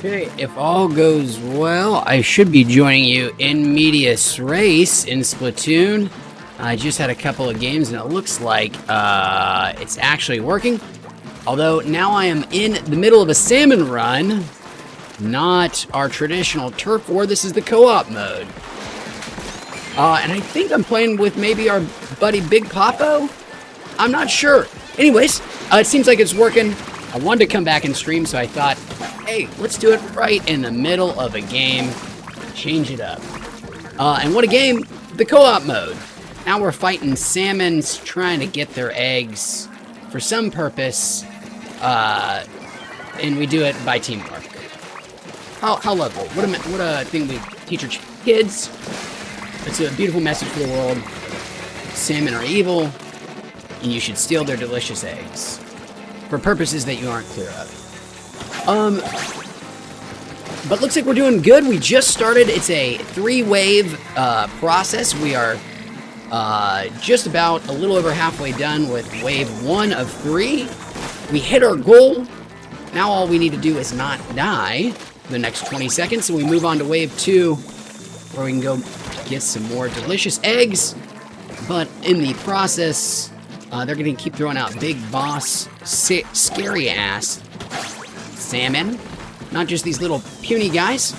Okay, if all goes well, I should be joining you in medias res in Splatoon. I just had a couple of games and it looks like it's actually working. Although now I am in the middle of a salmon run, not our traditional turf war. This is the co-op mode. And I think I'm playing with maybe our buddy Big Popo. I'm not sure. Anyways, it seems like it's working. I wanted to come back and stream, so I thought, hey, let's do it right in the middle of a game. Change it up. And what a game, the co-op mode. Now we're fighting salmons, trying to get their eggs for some purpose. And we do it by teamwork. How lovely. What a thing we teach our kids. It's a beautiful message for the world. Salmon are evil, and you should steal their delicious eggs. For purposes that you aren't clear of. But looks like we're doing good. We just started. It's a 3-wave process. We are just about a little over halfway done with wave 1 of 3. We hit our goal. Now all we need to do is not die for the next 20 seconds. So we move on to wave 2, where we can go get some more delicious eggs. But in the process, they're going to keep throwing out big boss, scary ass salmon. Not just these little puny guys.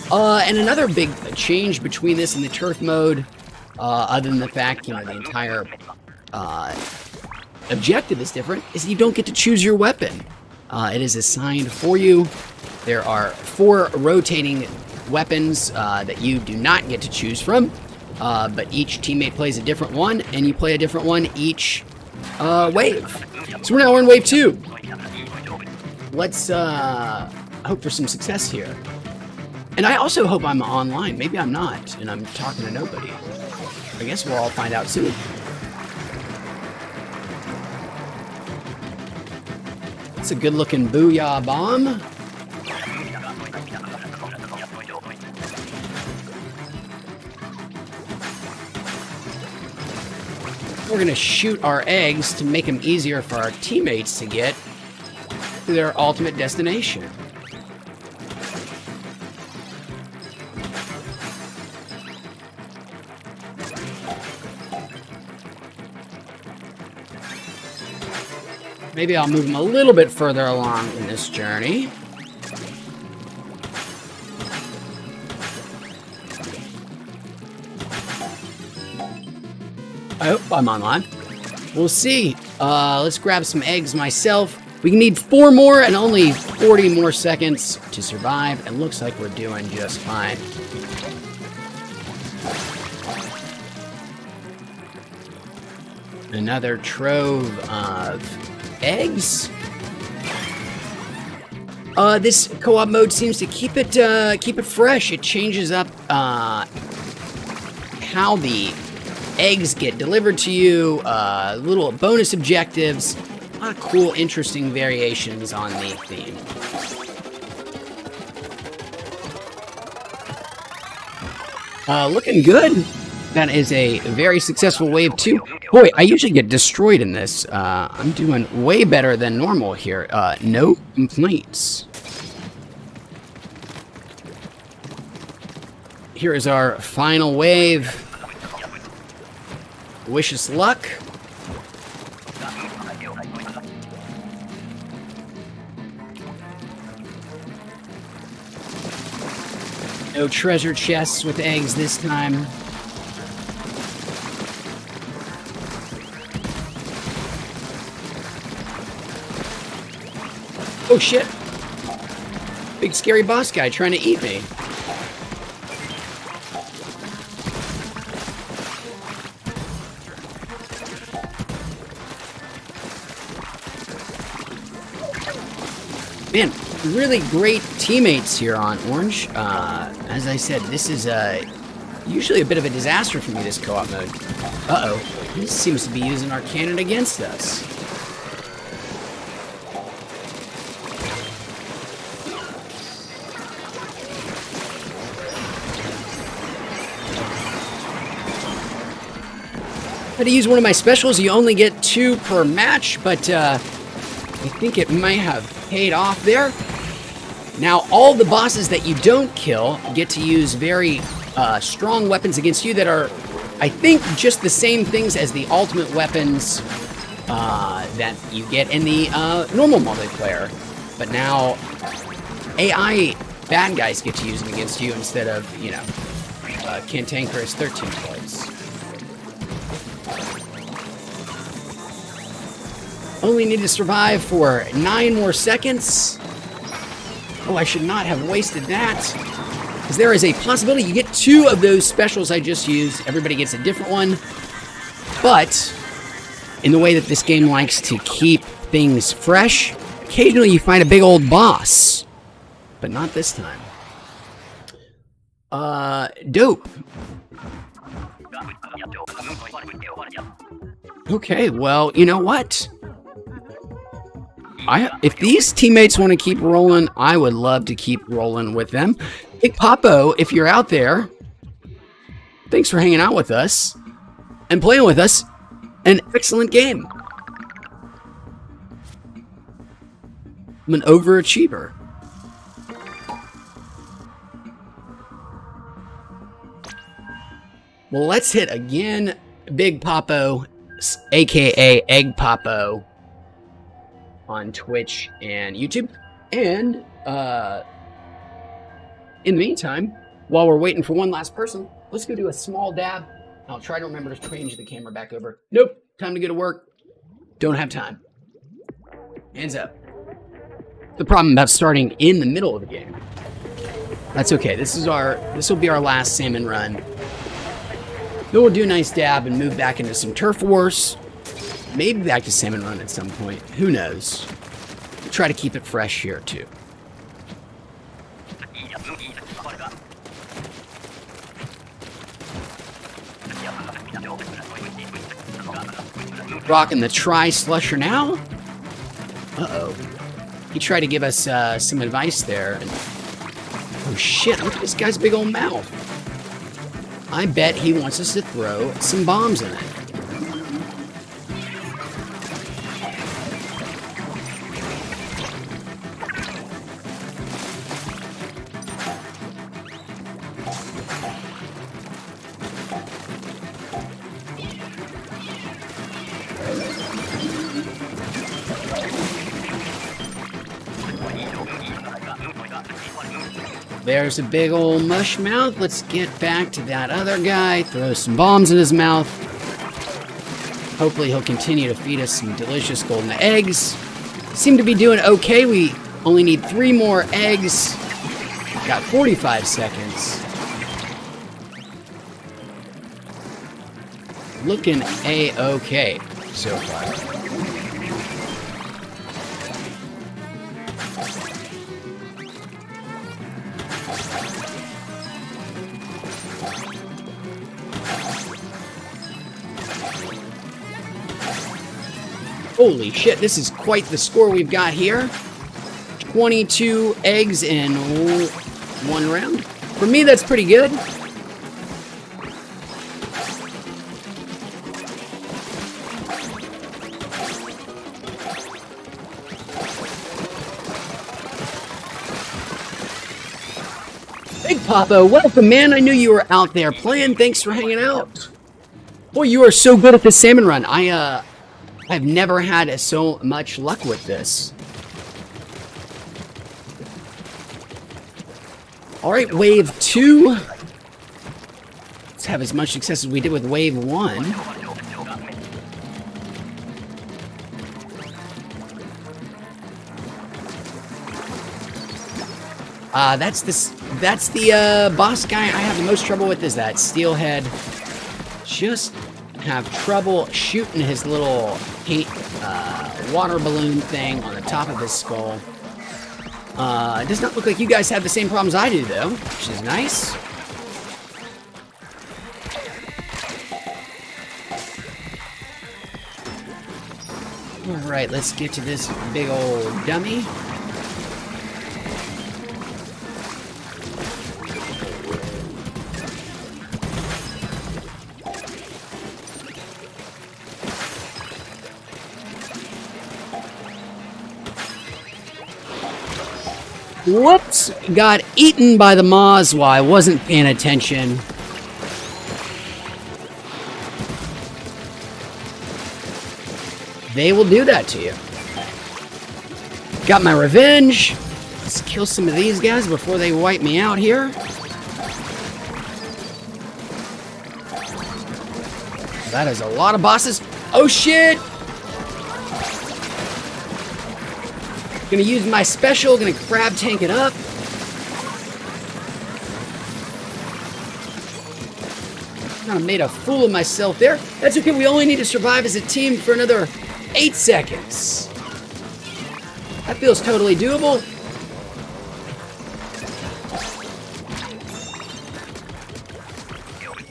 And another big change between this and the turf mode, other than the fact, the entire objective is different, is you don't get to choose your weapon. It is assigned for you. There are 4 rotating weapons that you do not get to choose from. But each teammate plays a different one, and you play a different one each wave. So we're now in wave 2. Let's hope for some success here. And I also hope I'm online. Maybe I'm not, and I'm talking to nobody. I guess we'll all find out soon. It's a good-looking booyah bomb. We're going to shoot our eggs to make them easier for our teammates to get to their ultimate destination. Maybe I'll move them a little bit further along in this journey. I hope I'm online. We'll see. Let's grab some eggs myself. We need 4 more and only 40 more seconds to survive. And looks like we're doing just fine. Another trove of eggs. This co-op mode seems to keep it fresh. It changes up how the eggs get delivered to you, little bonus objectives, a lot of cool, interesting variations on the theme. Looking good. That is a very successful wave 2. Boy, I usually get destroyed in this. I'm doing way better than normal here. No complaints. Here is our final wave. Wish us luck. No treasure chests with eggs this time. Oh shit! Big scary boss guy trying to eat me. Man, really great teammates here on Orange. As I said, this is usually a bit of a disaster for me, this co-op mode. Uh-oh. He seems to be using our cannon against us. I had to use one of my specials. You only get 2 per match, but I think it might have paid off there. Now, all the bosses that you don't kill get to use very strong weapons against you that are, I think, just the same things as the ultimate weapons that you get in the normal multiplayer. But now, AI bad guys get to use them against you instead of, you know, cantankerous 13 points. Only need to survive for 9 more seconds. Oh, I should not have wasted that. Because there is a possibility you get 2 of those specials I just used. Everybody gets a different one. But in the way that this game likes to keep things fresh, occasionally you find a big old boss. But not this time. Dope. Okay, well, you know what? If these teammates want to keep rolling, I would love to keep rolling with them. Big Papo, if you're out there, thanks for hanging out with us and playing with us. An excellent game. I'm an overachiever. Well, let's hit again. Big Papo, aka Egg Papo, on Twitch and YouTube. And in the meantime, while we're waiting for one last person, let's go do a small dab. I'll try to remember to change the camera back over. Nope, time to go to work. Don't have time. Hands up. The problem about starting in the middle of the game. That's okay. This will be our last salmon run. Then we'll do a nice dab and move back into some turf wars. Maybe back to salmon run at some point. Who knows? We'll try to keep it fresh here too. Rocking the tri-slusher now. Uh-oh. He tried to give us some advice there. And, oh shit, look at this guy's big old mouth. I bet he wants us to throw some bombs in it. There's a big old mush mouth. Let's get back to that other guy. Throw some bombs in his mouth. Hopefully he'll continue to feed us some delicious golden eggs. Seem to be doing okay. We only need 3 more eggs. Got 45 seconds. Looking A-okay so far. Holy shit, this is quite the score we've got here. 22 eggs in 1 round. For me, that's pretty good. Big Papa, welcome, man. I knew you were out there playing. Thanks for hanging out. Boy, you are so good at this salmon run. I've never had so much luck with this. All right, wave 2. Let's have as much success as we did with wave 1. That's the boss guy I have the most trouble with, is that steelhead. Just have trouble shooting his little paint water balloon thing on the top of his skull. It does not look like you guys have the same problems I do, though, which is nice. Alright, let's get to this big old dummy. Whoops! Got eaten by the moths while I wasn't paying attention. They will do that to you. Got my revenge. Let's kill some of these guys before they wipe me out here. That is a lot of bosses. Oh shit! Gonna use my special, gonna crab tank it up. Kind of made a fool of myself there. That's okay, we only need to survive as a team for another 8 seconds. That feels totally doable.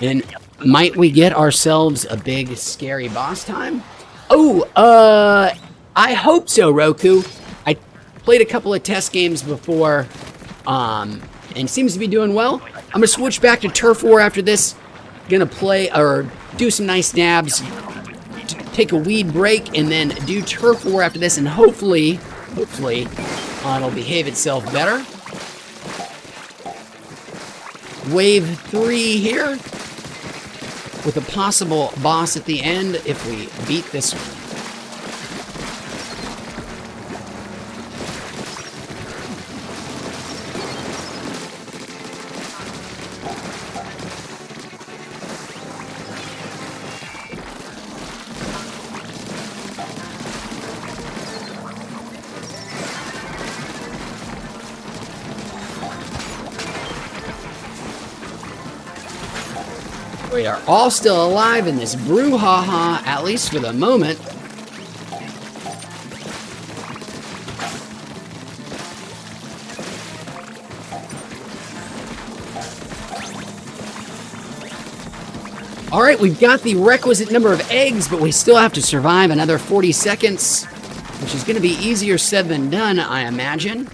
And might we get ourselves a big, scary boss time? Oh, I hope so, Roku. I played a couple of test games before, and seems to be doing well. I'm gonna switch back to Turf War after this. Gonna play, or do some nice dabs, take a weed break, and then do Turf War after this, and hopefully, it'll behave itself better. Wave 3 here, with a possible boss at the end if we beat this. We are all still alive in this brouhaha, at least for the moment. All right, we've got the requisite number of eggs, but we still have to survive another 40 seconds, which is going to be easier said than done, I imagine.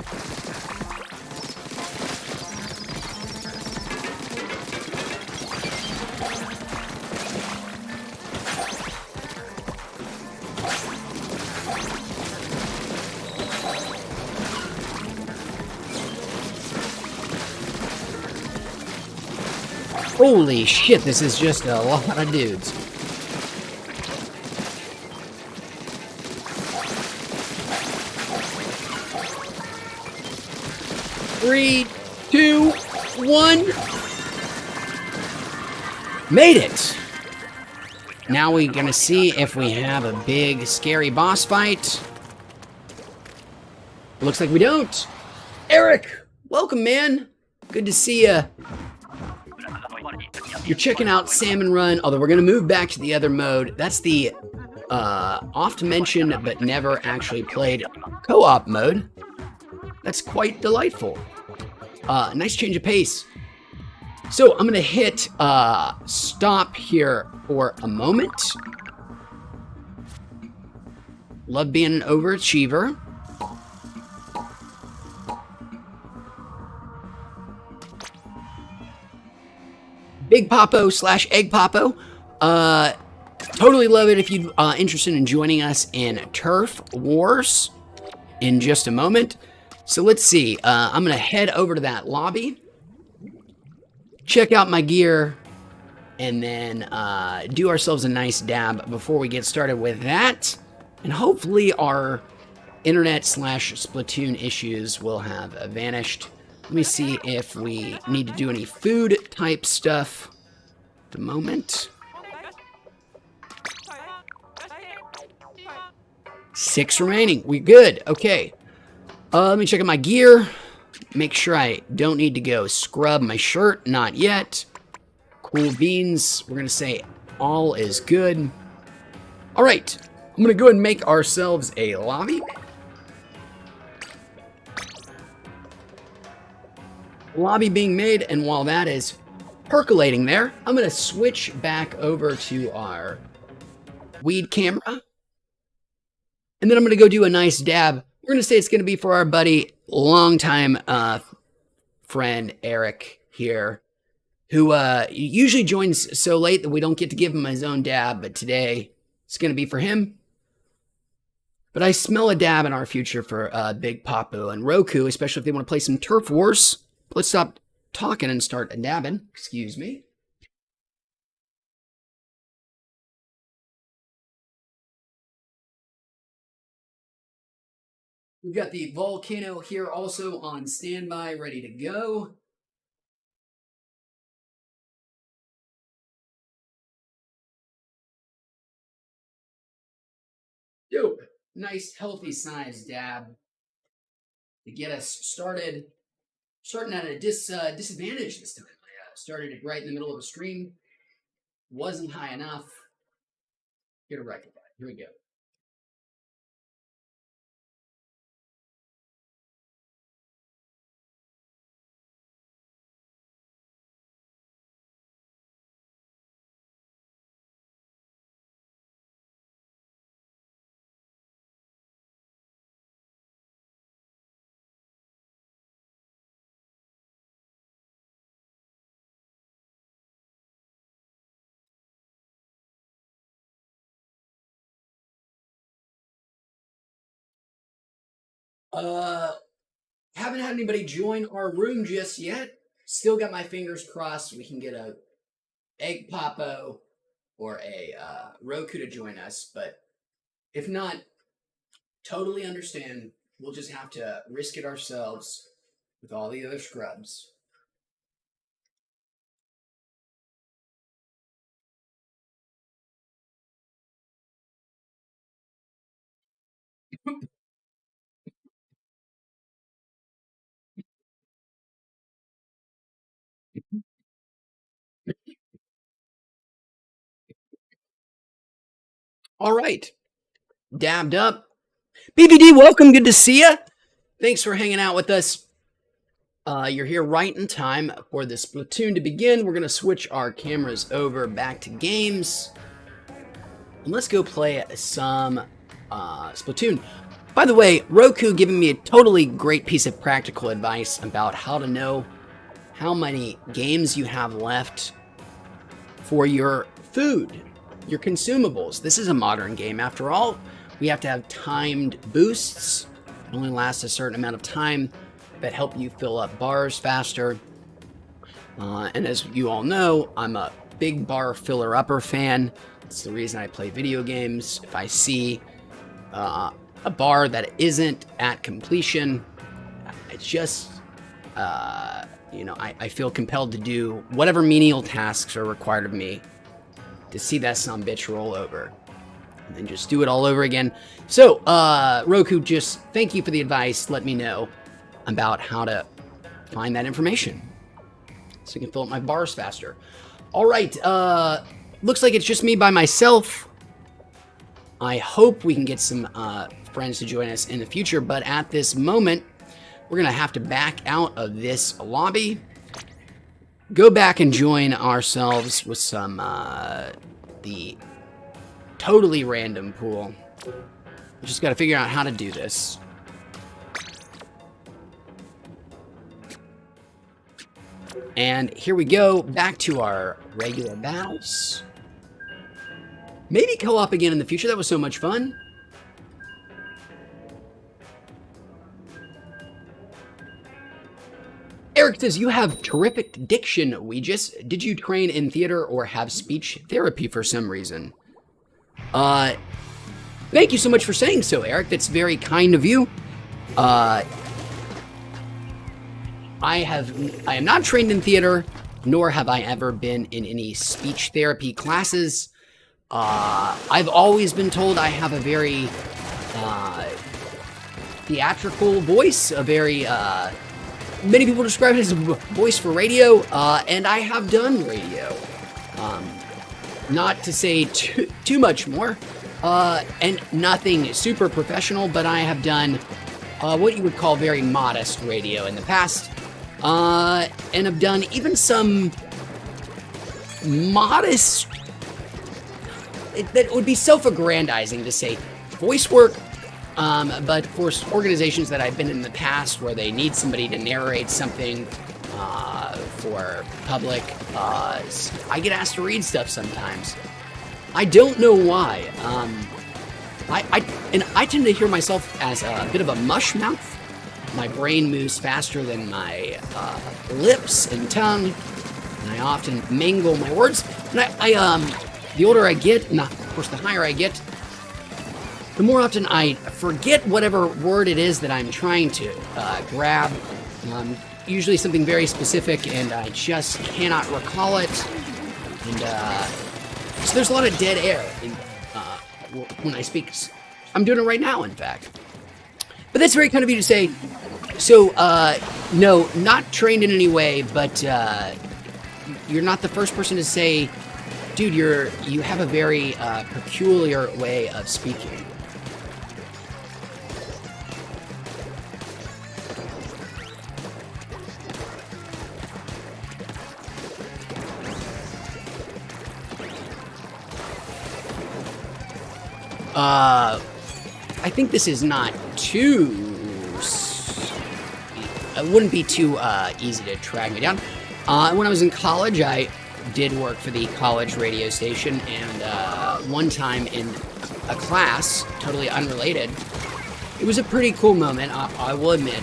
Holy shit, this is just a lot of dudes. Three, two, one. Made it. Now we're gonna see if we have a big, scary boss fight. Looks like we don't. Eric, welcome, man. Good to see ya. You're checking out Salmon Run, although we're going to move back to the other mode. That's the oft-mentioned but never actually played co-op mode. That's quite delightful. Nice change of pace. So I'm going to hit stop here for a moment. Love being an overachiever. Big Popo / Egg Popo. Totally love it if you're interested in joining us in Turf Wars in just a moment. So let's see. I'm going to head over to that lobby, check out my gear, and then do ourselves a nice dab before we get started with that. And hopefully our internet / Splatoon issues will have vanished. Let me see if we need to do any food type stuff at the moment. 6 remaining. We good. Okay. Let me check out my gear. Make sure I don't need to go scrub my shirt. Not yet. Cool beans. We're going to say all is good. All right. I'm going to go ahead and make ourselves a lobby. Lobby being made, and while that is percolating there, I'm going to switch back over to our weed camera. And then I'm going to go do a nice dab. We're going to say it's going to be for our buddy, longtime friend, Eric here, who usually joins so late that we don't get to give him his own dab, but today it's going to be for him. But I smell a dab in our future for Big Papo and Roku, especially if they want to play some Turf Wars. Let's stop talking and start dabbing. Excuse me. We've got the volcano here also on standby, ready to go. Dope. Nice, healthy size dab to get us started. Starting at a disadvantage this time. I started it right in the middle of a stream. Wasn't high enough. Here to rectify. Here we go. Haven't had anybody join our room just yet. Still got my fingers crossed we can get a Egg Papo or a Roku to join us, but if not, totally understand. We'll just have to risk it ourselves with all the other scrubs. All right, dabbed up. BVD, welcome. Good to see you. Thanks for hanging out with us. You're here right in time for the Splatoon to begin. We're going to switch our cameras over back to games. And let's go play some Splatoon. By the way, Roku giving me a totally great piece of practical advice about how to know how many games you have left for your food, your consumables. This is a modern game after all. We have to have timed boosts. It only lasts a certain amount of time that help you fill up bars faster. And as you all know, I'm a big bar filler-upper fan. It's the reason I play video games. If I see a bar that isn't at completion, it's just, I feel compelled to do whatever menial tasks are required of me to see that sumbitch roll over. And then just do it all over again. So, Roku, just thank you for the advice. Let me know about how to find that information so I can fill up my bars faster. All right, looks like it's just me by myself. I hope we can get some friends to join us in the future, but at this moment, we're gonna have to back out of this lobby, go back and join ourselves with some the totally random pool. We just gotta figure out how to do this. And here we go, back to our regular battles. Maybe co-op again in the future, that was so much fun. Eric says, you have terrific diction, Ouijas. Did you train in theater or have speech therapy for some reason? Thank you so much for saying so, Eric. That's very kind of you. I am not trained in theater, nor have I ever been in any speech therapy classes. I've always been told I have a very theatrical voice, a very many people describe it as a voice for radio, and I have done radio. Not to say too much more, and nothing super professional, but I have done what you would call very modest radio in the past. And I've done even some modest, that would be self-aggrandizing to say voice work, but for organizations that I've been in the past where they need somebody to narrate something for public, I get asked to read stuff sometimes. I don't know why. I tend to hear myself as a bit of a mush mouth. My brain moves faster than my lips and tongue, and I often mangle my words. And the older I get, and of course the higher I get, the more often I forget whatever word it is that I'm trying to grab. Usually something very specific, and I just cannot recall it. And so there's a lot of dead air when I speak. I'm doing it right now, in fact. But that's very kind of you to say. So, no, not trained in any way, but you're not the first person to say, dude, you have a very peculiar way of speaking. I think this is not too... It wouldn't be too easy to track me down. When I was in college, I did work for the college radio station, and one time in a class, totally unrelated, it was a pretty cool moment, I will admit.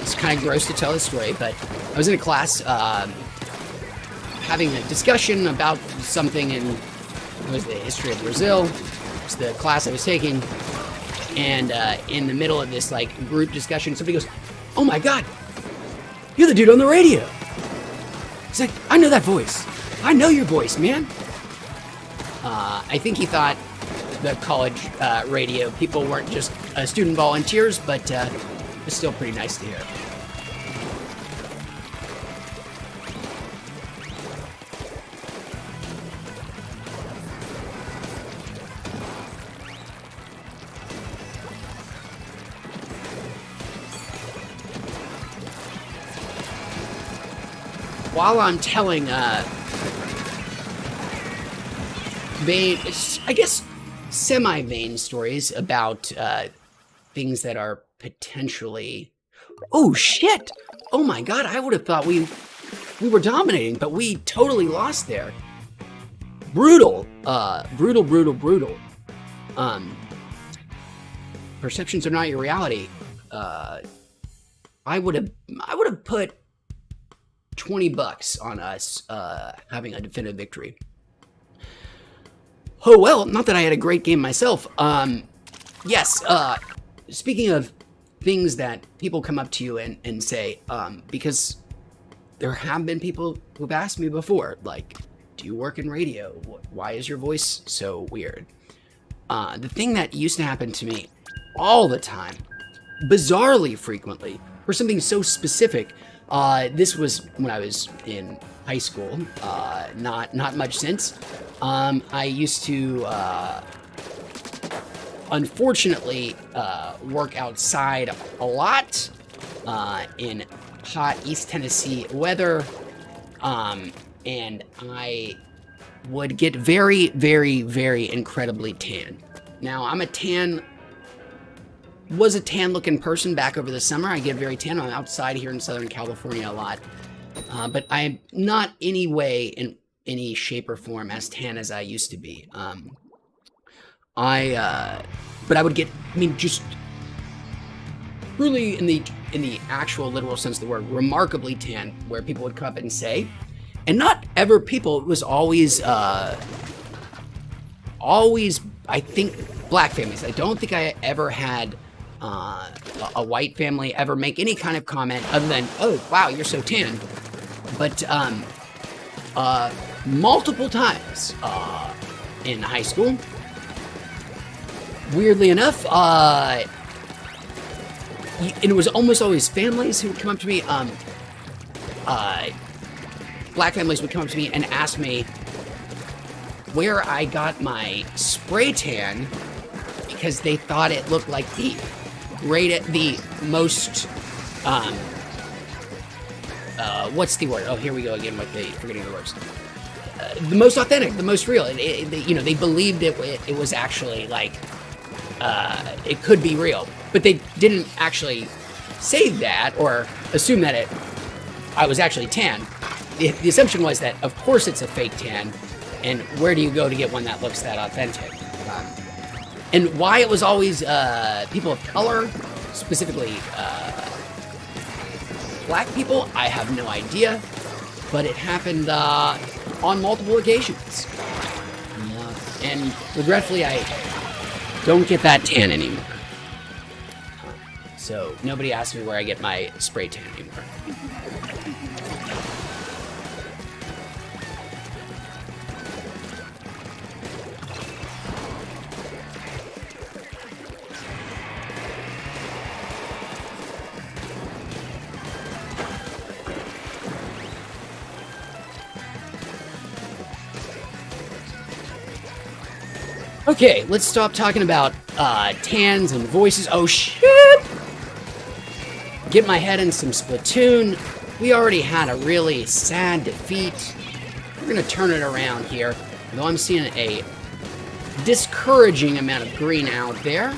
It's kind of gross to tell this story, but I was in a class having a discussion about something, and it was the history of Brazil. It's the class I was taking, and in the middle of this like group discussion, somebody goes, "Oh my God, you're the dude on the radio." He's like, "I know that voice. I know your voice, man." I think he thought the college radio people weren't just student volunteers, but it was still pretty nice to hear. While I'm telling vain, I guess semi-vain stories about things that are potentially... Oh shit! Oh my God, I would have thought we were dominating, but we totally lost there. Brutal. Brutal. Perceptions are not your reality. I would have put $20 on us having a definitive victory. Oh well, not that I had a great game myself. Yes, speaking of things that people come up to you and say, because there have been people who've asked me before, like, do you work in radio? Why is your voice so weird? The thing that used to happen to me all the time, bizarrely frequently, for something so specific. This was when I was in high school, not much since. I used to, unfortunately, work outside a lot, in hot East Tennessee weather, and I would get very, very, very incredibly tan. Now, was a tan-looking person back over the summer. I get very tan. I'm outside here in Southern California a lot. But I'm not in any shape or form as tan as I used to be. But I would get, just really in the actual literal sense of the word, remarkably tan, where people would come up and say, and not ever people, it was always, I think, black families. I don't think I ever had a white family ever make any kind of comment other than, "Oh, wow, you're so tan." But multiple times in high school, weirdly enough, and it was almost always families who would come up to me, black families would come up to me and ask me where I got my spray tan, because they thought it looked like the most, what's the word? Oh, here we go again with forgetting the words. The most authentic, the most real. They believed it was actually like, it could be real, but they didn't actually say that or assume that I was actually tan. The assumption was that, of course, it's a fake tan, and where do you go to get one that looks that authentic? And why it was always people of color, specifically black people, I have no idea. But it happened on multiple occasions. And regretfully, I don't get that tan anymore. So nobody asks me where I get my spray tan anymore. Okay, let's stop talking about tans and voices. Oh shit! Get my head in some Splatoon. We already had a really sad defeat. We're gonna turn it around here. Though I'm seeing a discouraging amount of green out there.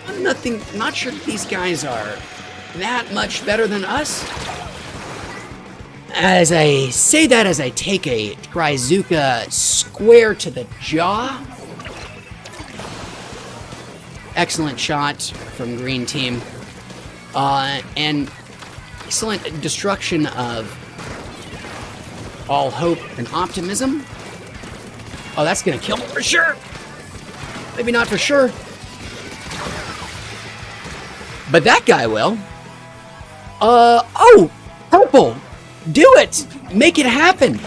I'm not sure these guys are that much better than us. As I say that, as I take a Trizuka square to the jaw. Excellent shot from green team. And excellent destruction of all hope and optimism. Oh, that's gonna kill me for sure. Maybe not for sure. But that guy will. Oh, purple. Do it! Make it happen!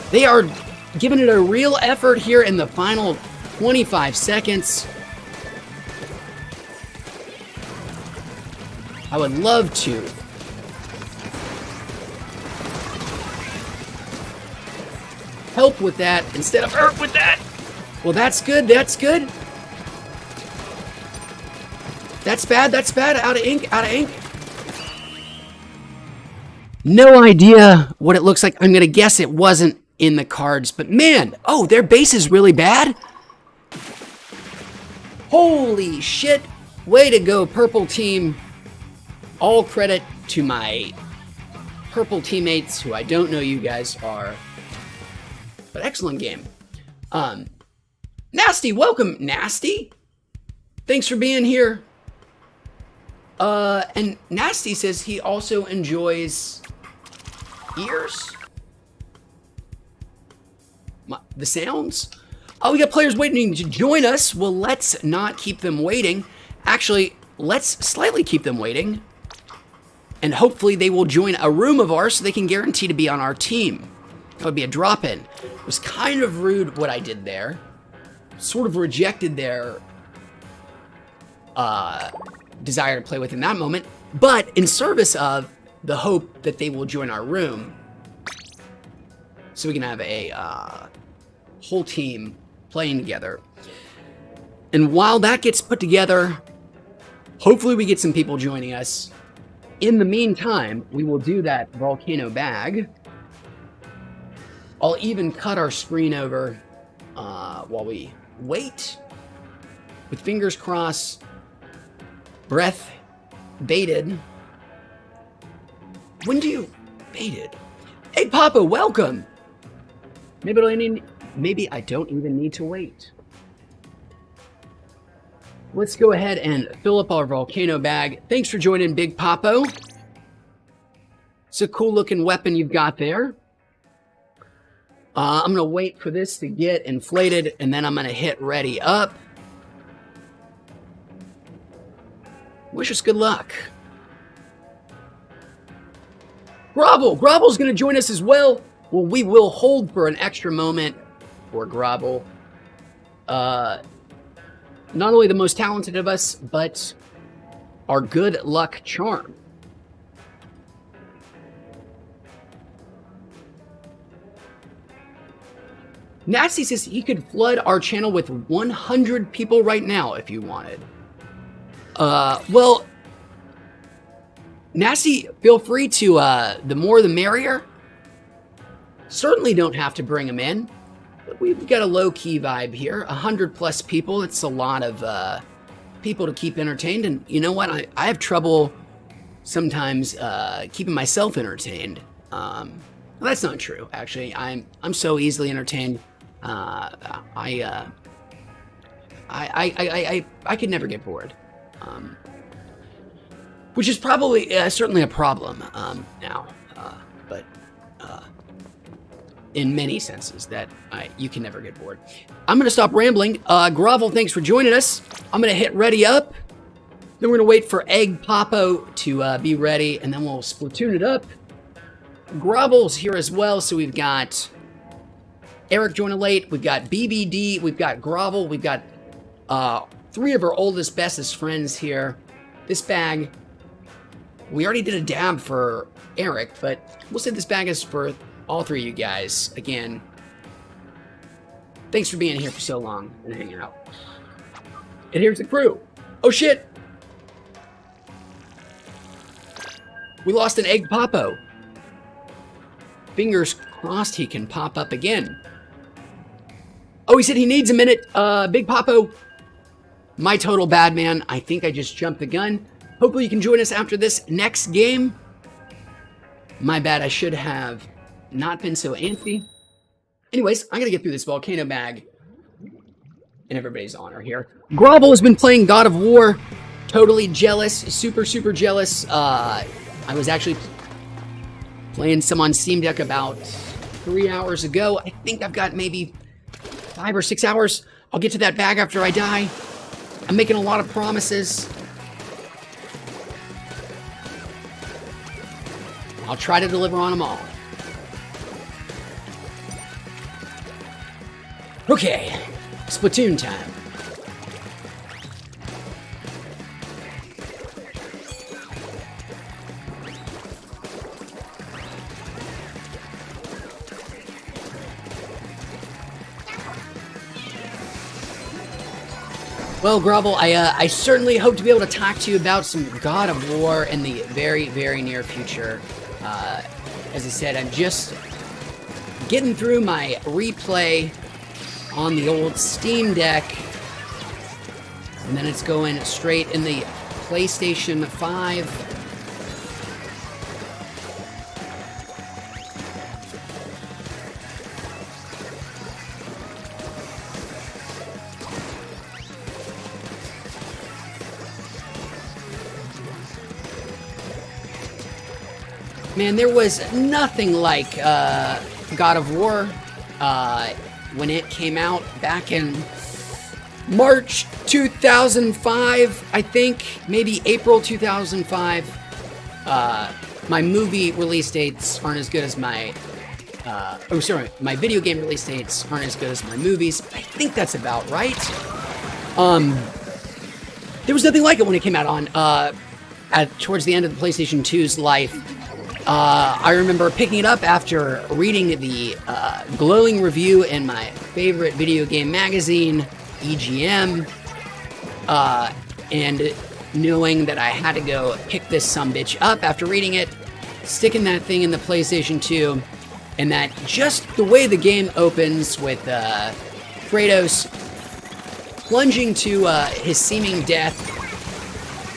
They are giving it a real effort here in the final 25 seconds. I would love to. Help with that instead of hurt with that. Well, that's good, that's good. That's bad, that's bad. Out of ink, out of ink. No idea what it looks like. I'm going to guess it wasn't in the cards, but man, oh, their base is really bad. Holy shit. Way to go, purple team. All credit to my purple teammates, who I don't know you guys are, but excellent game. Nasty, welcome, Nasty. Thanks for being here. And Nasty says he also enjoys ears? The sounds? Oh, we got players waiting to join us. Well, let's not keep them waiting. Actually, let's slightly keep them waiting. And hopefully they will join a room of ours so they can guarantee to be on our team. That would be a drop-in. It was kind of rude what I did there. Sort of rejected their desire to play with in that moment. But in service of the hope that they will join our room, so we can have a whole team playing together. And while that gets put together, hopefully we get some people joining us. In the meantime, we will do that volcano bag. I'll even cut our screen over while we wait, with fingers crossed, breath bated. When do you baited? Hey, Papa, welcome. Maybe I don't even need to wait. Let's go ahead and fill up our volcano bag. Thanks for joining, Big Papo. It's a cool looking weapon you've got there. I'm gonna wait for this to get inflated, and then I'm gonna hit ready up. Wish us good luck. Grobble's gonna join us as well. Well, we will hold for an extra moment for Grobble. Not only the most talented of us, but our good luck charm. Nasty says he could flood our channel with 100 people right now if you wanted. Well, Nasty, feel free to, the more the merrier. Certainly don't have to bring them in. But we've got a low-key vibe here. 100+ people, it's a lot of people to keep entertained. And you know what? I have trouble sometimes keeping myself entertained. Well, that's not true, actually. I'm so easily entertained. I could never get bored. Which is probably certainly a problem now, but in many senses that you can never get bored. I'm going to stop rambling. Grovel, thanks for joining us. I'm going to hit ready up. Then we're going to wait for Egg Popo to be ready, and then we'll Splatoon it up. Grovel's here as well, so we've got Eric joining late. We've got BBD. We've got Grovel. We've got 3 of our oldest, bestest friends here. This bag, we already did a dab for Eric, but we'll say this bag is for all 3 of you guys. Again, thanks for being here for so long and hanging out. And here's the crew. Oh shit! We lost an Egg Popo. Fingers crossed he can pop up again. Oh, he said he needs a minute. Big Popo. My total bad, man. I think I just jumped the gun. Hopefully you can join us after this next game. My bad, I should have not been so antsy. Anyways, I gotta get through this volcano bag in everybody's honor here. Grovel has been playing God of War. Totally jealous. Super, super jealous. I was actually playing some on Steam Deck about 3 hours ago. I think I've got maybe 5 or 6 hours. I'll get to that bag after I die. I'm making a lot of promises. I'll try to deliver on them all. Okay, Splatoon time. Well, Grovel, I certainly hope to be able to talk to you about some God of War in the very, very near future. As I said, I'm just getting through my replay on the old Steam Deck, and then it's going straight in the PlayStation 5. Man, there was nothing like God of War when it came out back in March 2005, I think, maybe April 2005. My movie release dates aren't as good as my, my video game release dates aren't as good as my movies. I think that's about right. There was nothing like it when it came out on, towards the end of the PlayStation 2's life. I remember picking it up after reading the glowing review in my favorite video game magazine, EGM, and knowing that I had to go pick this sumbitch up after reading it, sticking that thing in the PlayStation 2, and that just the way the game opens with Kratos plunging to his seeming death.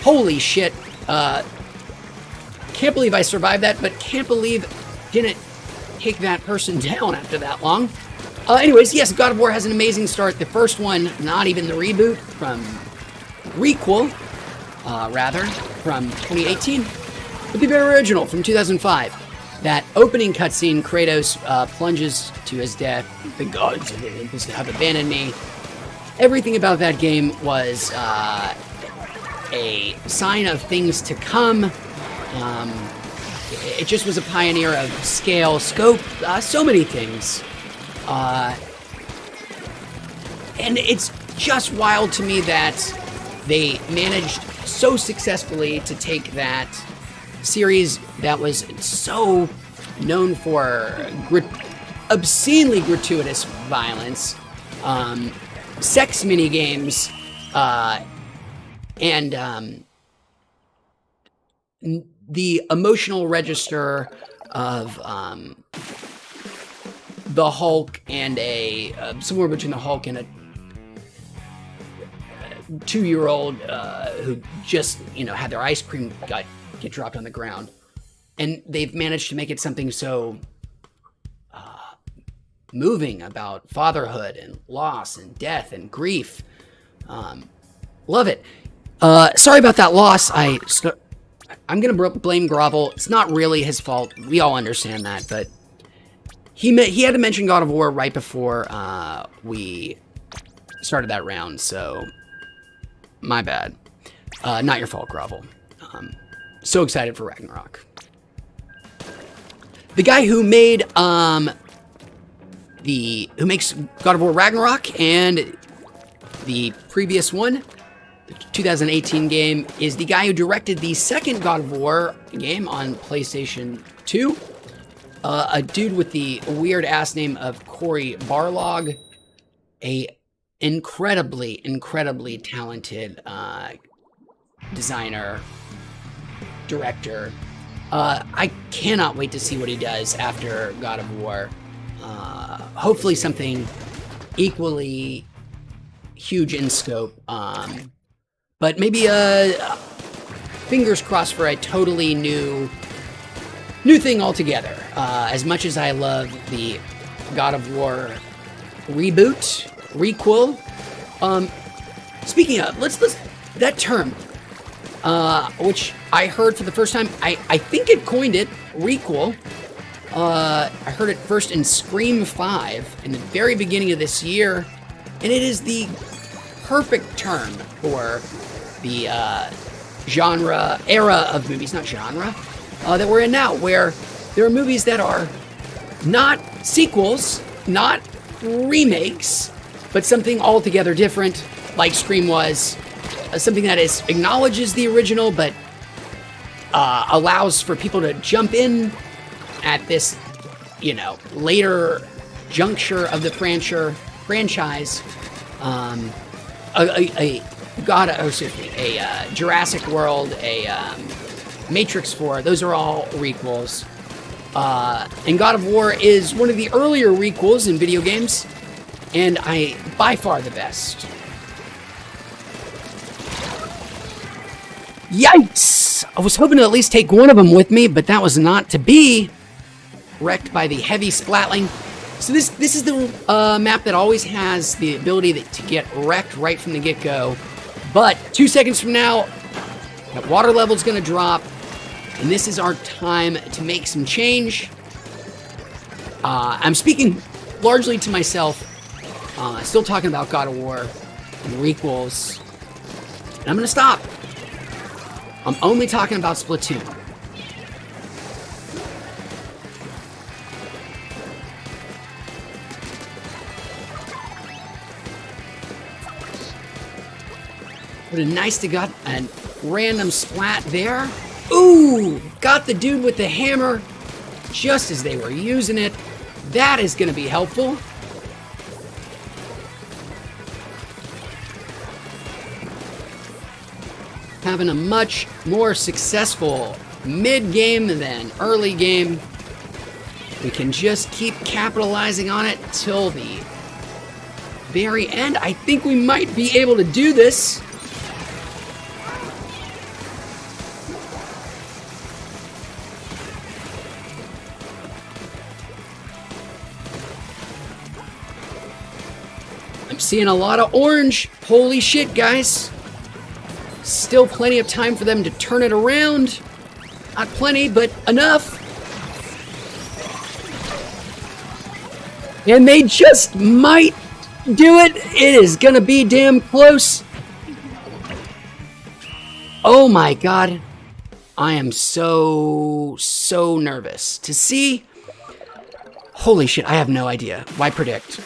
Holy shit. Can't believe I survived that, but can't believe didn't take that person down after that long. Anyways, yes, God of War has an amazing start. The first one, not even the reboot, from 2018, but the very original from 2005. That opening cutscene, Kratos plunges to his death. The gods of Olympus have abandoned me. Everything about that game was a sign of things to come. It just was a pioneer of scale, scope, so many things. And it's just wild to me that they managed so successfully to take that series that was so known for obscenely gratuitous violence, sex minigames, and the emotional register of the Hulk and somewhere between the Hulk and a 2-year-old who just had their ice cream get dropped on the ground, and they've managed to make it something so moving about fatherhood and loss and death and grief. Love it. Sorry about that loss. I'm going to blame Grovel. It's not really his fault. We all understand that, but he had to mention God of War right before we started that round, so my bad. Not your fault, Grovel. So excited for Ragnarok. The guy who made who makes God of War Ragnarok and the previous one, the 2018 game, is the guy who directed the second God of War game on PlayStation 2. A dude with the weird ass name of Cory Barlog, a incredibly talented designer, director. I cannot wait to see what he does after God of War. Hopefully something equally huge in scope, but maybe fingers crossed for a totally new thing altogether. As much as I love the God of War reboot, requel. Speaking of, let's that term, which I heard for the first time. I think it coined it, requel. I heard it first in Scream 5 in the very beginning of this year, and it is the perfect term for the era of movies, not genre, that we're in now, where there are movies that are not sequels, not remakes, but something altogether different, like Scream was, something that acknowledges the original, but allows for people to jump in at this, later juncture of the franchise. A Jurassic World, a Matrix 4, those are all requels. And God of War is one of the earlier requels in video games, and by far the best. Yikes! I was hoping to at least take one of them with me, but that was not to be. Wrecked by the heavy splatling. So this is the map that always has the ability to get wrecked right from the get-go. But 2 seconds from now, that water level's going to drop, and this is our time to make some change. I'm speaking largely to myself, still talking about God of War and requels, and I'm going to stop. I'm only talking about Splatoon. Would have nice to got a random splat there. Ooh, got the dude with the hammer just as they were using it. That is going to be helpful. Having a much more successful mid-game than early game. We can just keep capitalizing on it till the very end. I think we might be able to do this. I'm seeing a lot of orange. Holy shit, guys. Still plenty of time for them to turn it around. Not plenty, but enough. And they just might do it. It is gonna be damn close. Oh my god. I am so nervous to see. Holy shit, I have no idea. Why predict?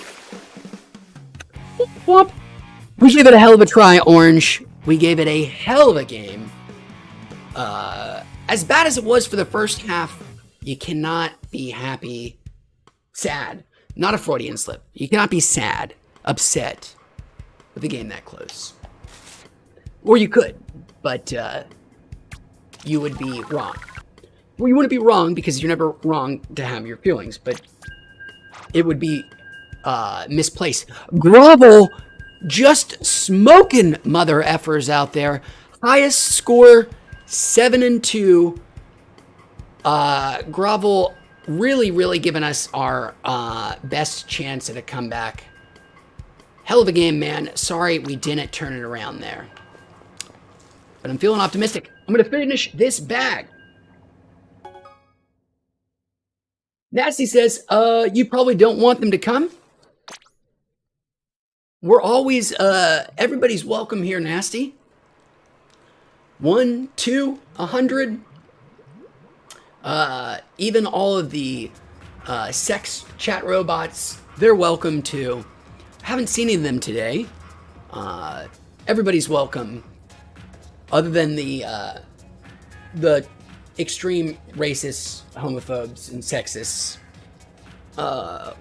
Whoop. We gave it a hell of a try, Orange. We gave it a hell of a game. As bad as it was for the first half, you cannot be happy. Sad. Not a Freudian slip. You cannot be sad, upset with a game that close. Or you could, but you would be wrong. Well, you wouldn't be wrong because you're never wrong to have your feelings, but it would be misplaced. Grovel just smoking mother effers out there. Highest score, 7-2. Grovel really giving us our best chance at a comeback. Hell of a game, man. Sorry we didn't turn it around there. But I'm feeling optimistic. I'm going to finish this bag. Nasty says, you probably don't want them to come? We're always, everybody's welcome here, Nasty. 1, 2, 100. Even all of the sex chat robots, they're welcome too. Haven't seen any of them today. Everybody's welcome, other than the extreme racists, homophobes, and sexists,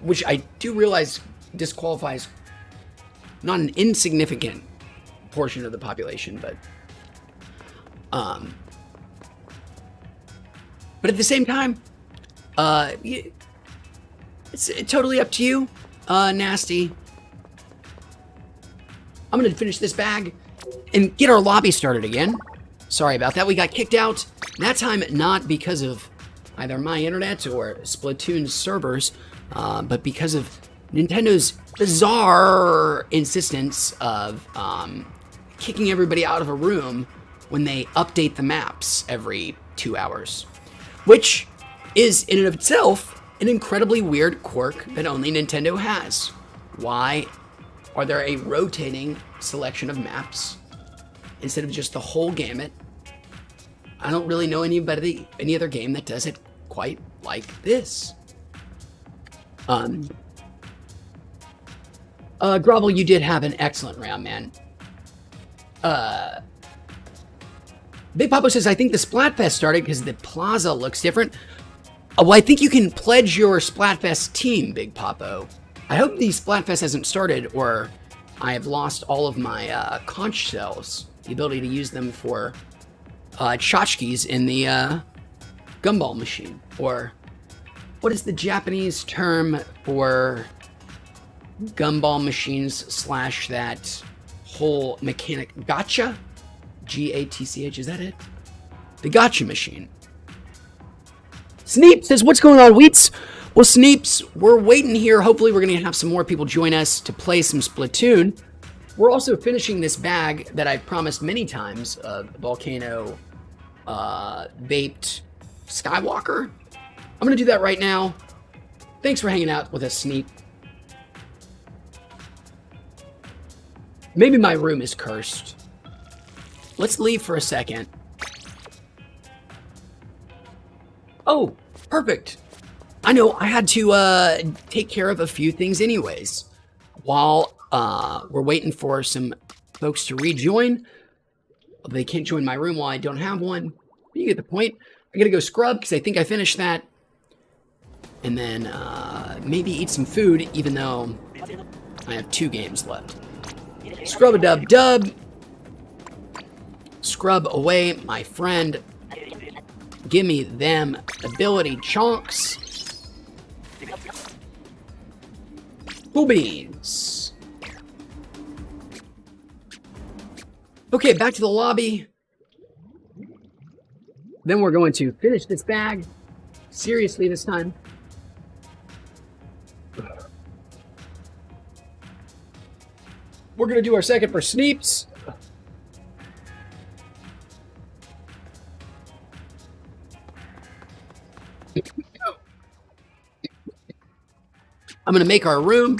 which I do realize disqualifies not an insignificant portion of the population, but at the same time, it's totally up to you, Nasty. I'm gonna finish this bag and get our lobby started again. Sorry about that. We got kicked out. That time, not because of either my internet or Splatoon's servers, but because of Nintendo's bizarre insistence of kicking everybody out of a room when they update the maps every 2 hours. Which is, in and of itself, an incredibly weird quirk that only Nintendo has. Why are there a rotating selection of maps instead of just the whole gamut? I don't really know any other game that does it quite like this. Grovel, you did have an excellent round, man. Big Papa says, I think the Splatfest started because the plaza looks different. Well, I think you can pledge your Splatfest team, Big Papo. I hope the Splatfest hasn't started, or I have lost all of my conch cells, the ability to use them for tchotchkes in the gumball machine. Or what is the Japanese term for gumball machines / that whole mechanic? Gacha? G-A-T-C-H, is that it? The gacha machine. Sneep says, what's going on, Wheats? Well, Sneeps, we're waiting here. Hopefully we're going to have some more people join us to play some Splatoon. We're also finishing this bag that I've promised many times of Volcano Vaped Skywalker. I'm going to do that right now. Thanks for hanging out with us, Sneep. Maybe my room is cursed. Let's leave for a second. Oh, perfect. I know I had to take care of a few things anyways. While we're waiting for some folks to rejoin. They can't join my room while I don't have one. You get the point. I gotta go scrub because I think I finished that. And then maybe eat some food, even though I have 2 games left. Scrub-a-dub-dub. Scrub away, my friend. Give me them ability chunks. Cool beans. Okay, back to the lobby. Then we're going to finish this bag. Seriously this time. We're going to do our second for Sneeps. I'm going to make our room.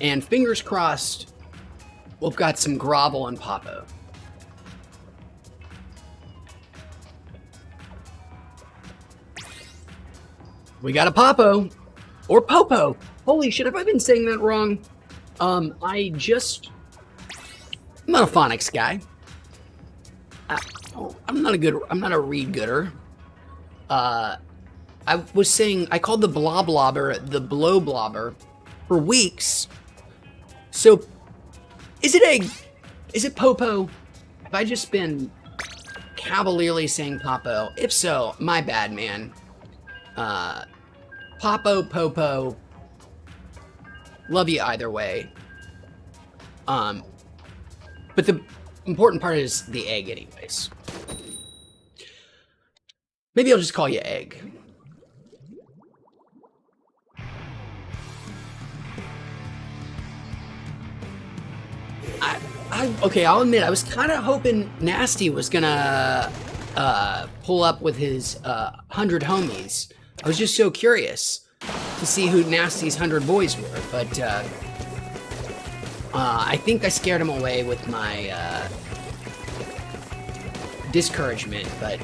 And fingers crossed, we've got some Grovel and Papo. We got a Papo. Or Popo. Holy shit, have I been saying that wrong? I'm not a phonics guy. I'm not a read gooder. I was saying, I called the bloblobber the blow blobber for weeks. So, is it Popo? Have I just been cavalierly saying Popo? If so, my bad, man. Popo, Popo. Love you either way. But important part is the egg anyways. Maybe I'll just call you Egg. Okay, I'll admit, I was kind of hoping Nasty was gonna pull up with his 100 homies. I was just so curious to see who Nasty's 100 boys were, but I think I scared him away with my discouragement. But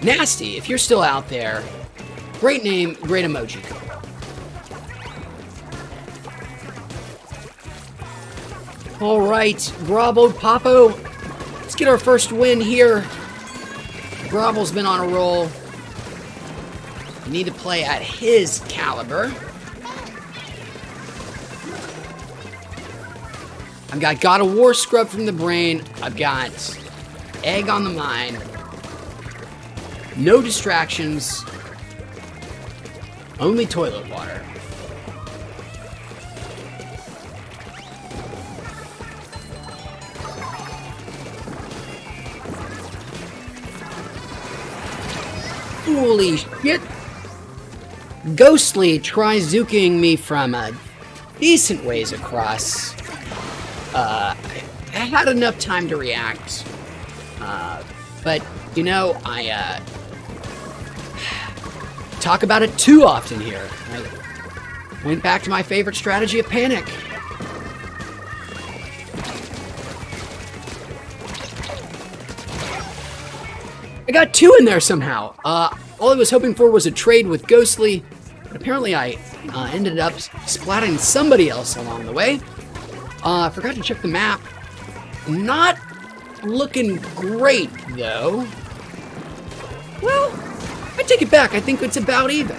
Nasty, if you're still out there, great name, great emoji code. All right, Groveled Popo, let's get our first win here. Grovel's been on a roll. We need to play at his caliber. I've got God of War scrub from the brain. I've got Egg on the mind. No distractions. Only toilet water. Holy shit! Ghostly tries zuking me from a decent ways across. I had enough time to react. But, you know, I talk about it too often here. I went back to my favorite strategy of panic. I got 2 in there somehow. All I was hoping for was a trade with Ghostly, but apparently I ended up splatting somebody else along the way. I forgot to check the map. Not looking great, though. Well, I take it back. I think it's about even.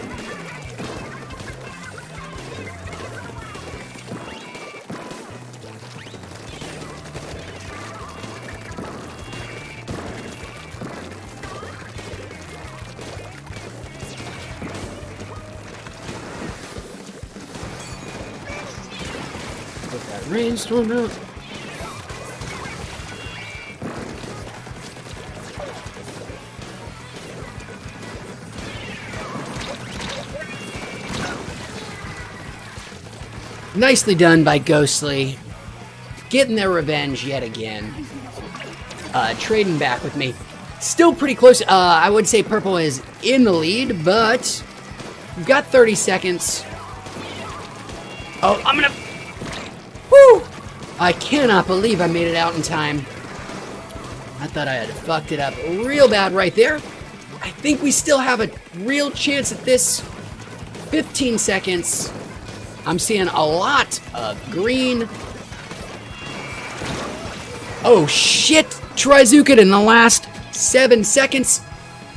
Put that rainstorm out. Nicely done by Ghostly. Getting their revenge yet again. Trading back with me. Still pretty close. I would say Purple is in the lead, but we've got 30 seconds. Oh, I'm gonna... Woo! I cannot believe I made it out in time. I thought I had fucked it up real bad right there. I think we still have a real chance at this. 15 seconds. I'm seeing a lot of green. Oh shit! Trizuka in the last 7 seconds.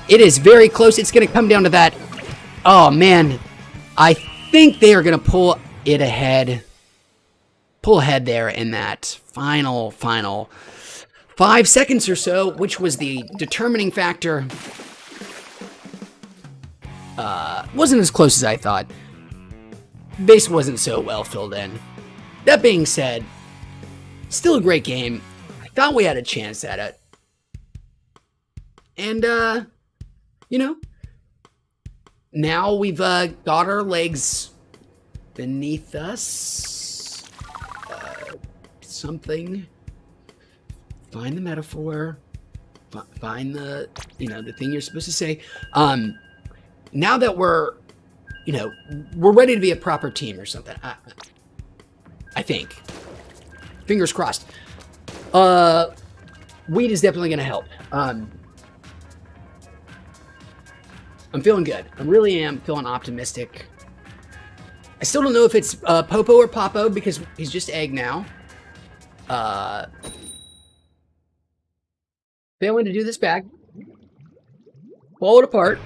It is very close. It's going to come down to that. Oh man. I think they are going to pull it ahead. Pull ahead there in that final 5 seconds or so, which was the determining factor. Wasn't as close as I thought. Base wasn't so well filled in. That being said, still a great game. I thought we had a chance at it. And, you know, now we've got our legs beneath us. Something. Find the metaphor. Find the, you know, the thing you're supposed to say. Now that we're, you know, we're ready to be a proper team or something. I think. Fingers crossed. Weed is definitely going to help. I'm feeling good. I really am feeling optimistic. I still don't know if it's Popo or Popo because he's just Egg now. Failing to do this back. Pull it apart.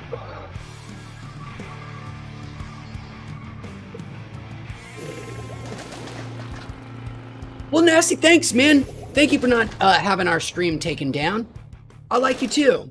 Well, Nasty, thanks, man. Thank you for not having our stream taken down. I like you too.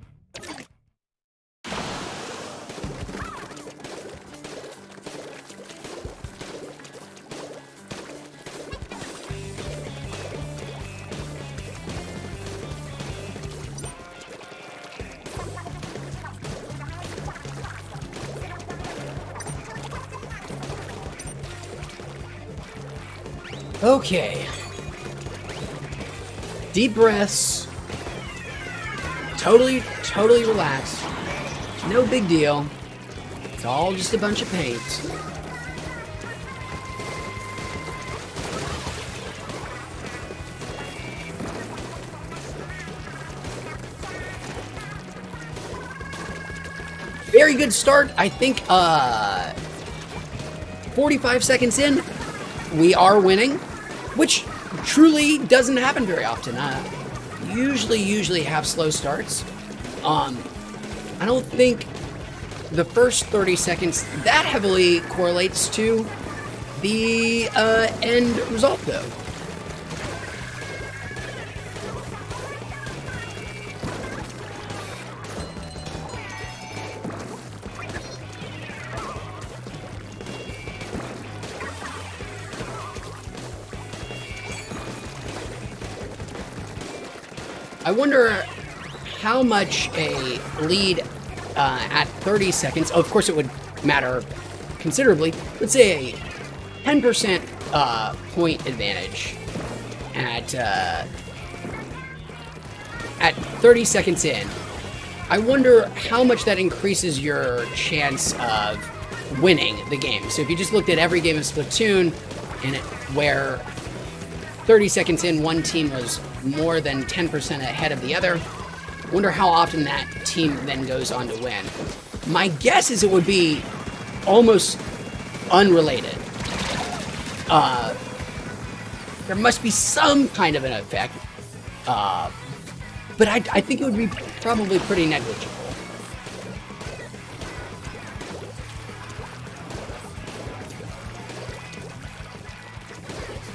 Okay. Deep breaths. Totally relaxed. No big deal. It's all just a bunch of paint. Very good start. I think 45 seconds in, we are winning, which truly doesn't happen very often. Usually have slow starts. I don't think the first 30 seconds that heavily correlates to the end result, though. I wonder how much a lead at 30 seconds, of course it would matter considerably, let's say a 10% point advantage at 30 seconds in. I wonder how much that increases your chance of winning the game. So if you just looked at every game of Splatoon and where 30 seconds in, one team was more than 10% ahead of the other. Wonder how often that team then goes on to win. My guess is it would be almost unrelated. There must be some kind of an effect, but I think it would be probably pretty negligible.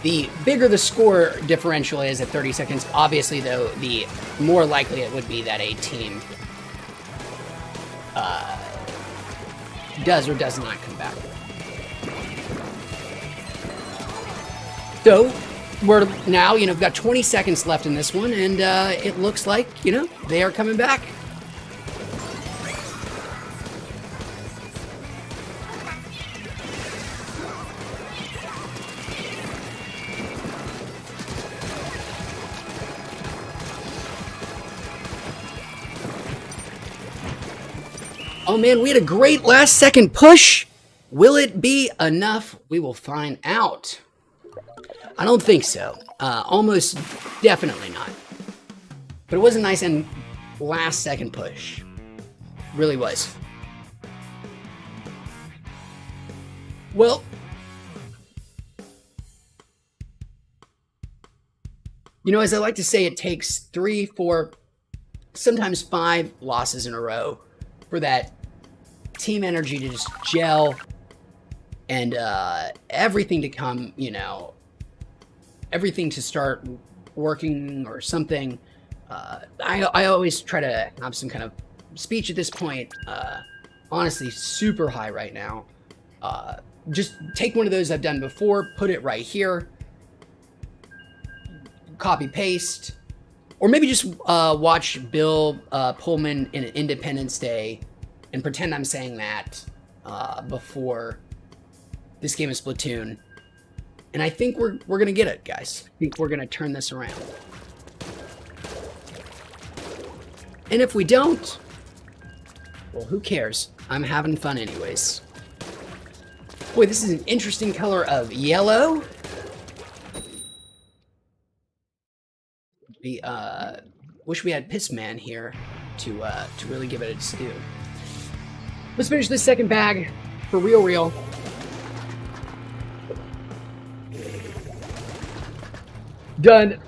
The bigger the score differential is at 30 seconds, obviously, though, the more likely it would be that a team does or does not come back. So, we're now, we've got 20 seconds left in this one, and it looks like, they are coming back. Oh man, we had a great last second push. Will it be enough? We will find out. I don't think so. Almost definitely not. But it was a nice and last second push. Really was. Well, as I like to say, it takes 3, 4, sometimes 5 losses in a row for that team energy to just gel and everything to come, everything to start working or something. I always try to have some kind of speech at this point. Honestly, super high right now. Just take one of those I've done before, put it right here, copy paste, or maybe just watch Bill Pullman in Independence Day and pretend I'm saying that before this game of Splatoon. And I think we're going to get it, guys. I think we're going to turn this around. And if we don't, well, who cares? I'm having fun anyways. Boy, this is an interesting color of yellow. We wish we had Pissman here to really give it its due. Let's finish this second bag for real. Done.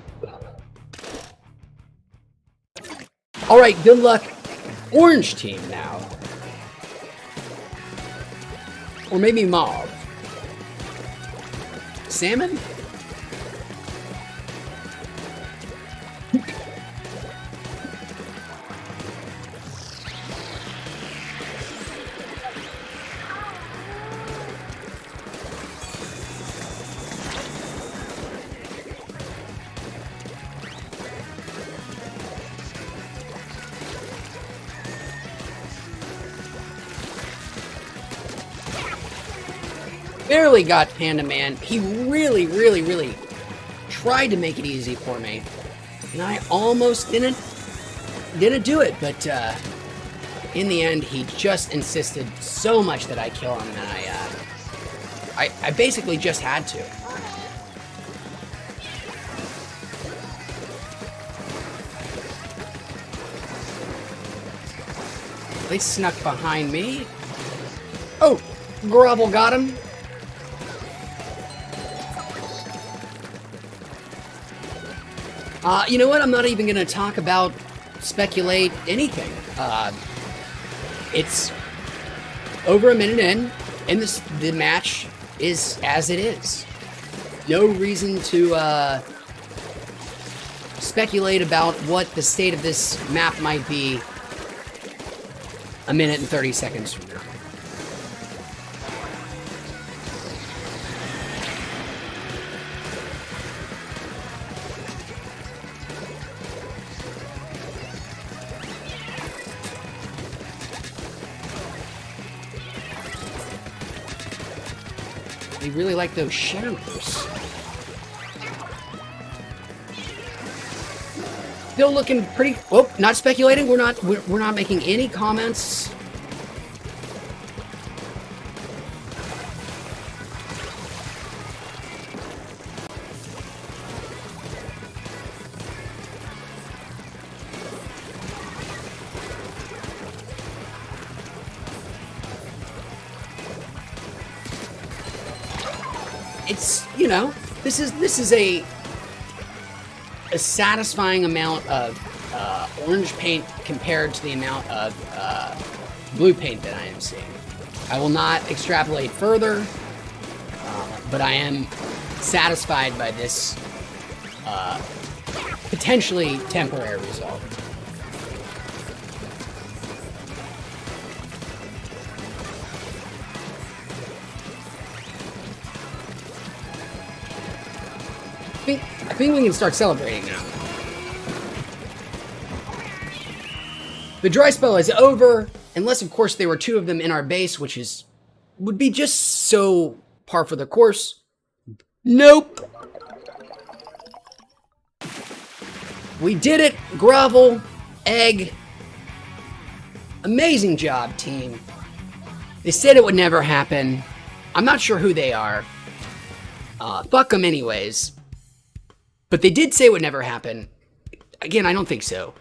All right, good luck, orange team now, or maybe mauve. Salmon. Barely got Panda Man. He really tried to make it easy for me, and I almost didn't do it, but in the end, he just insisted so much that I kill him, and I basically just had to. They snuck behind me. Oh, Grovel got him. You know what? I'm not even going to talk about speculate anything. It's over a minute in, and the match is as it is. No reason to speculate about what the state of this map might be a minute and 30 seconds from now. They really like those shadows. Still looking pretty. Oh, not speculating. We're not making any comments. It's, you know, this is a satisfying amount of orange paint compared to the amount of blue paint that I am seeing. I will not extrapolate further, but I am satisfied by this potentially temporary result. I think we can start celebrating now. The dry spell is over, unless of course there were two of them in our base, which would be just so par for the course. Nope. We did it. Grovel, egg. Amazing job, team. They said it would never happen. I'm not sure who they are. Fuck them anyways. But they did say it would never happen. Again, I don't think so.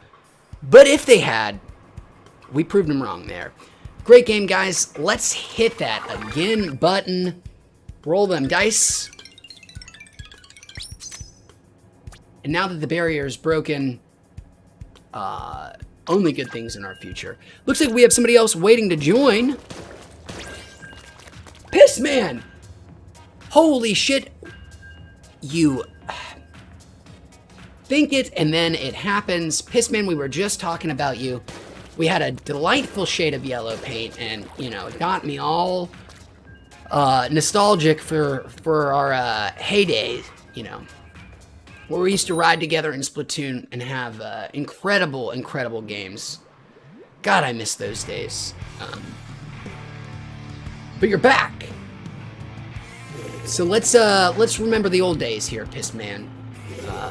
But if they had, we proved them wrong there. Great game, guys. Let's hit that again button. Roll them dice. And now that the barrier is broken, only good things in our future. Looks like we have somebody else waiting to join. Pissman! Holy shit. You think it, and then it happens. Pissman, we were just talking about you. We had a delightful shade of yellow paint, and, you know, it got me all nostalgic for our heyday, you know, where we used to ride together in Splatoon and have incredible, incredible games. God, I miss those days. But you're back. So let's remember the old days here, Pissman.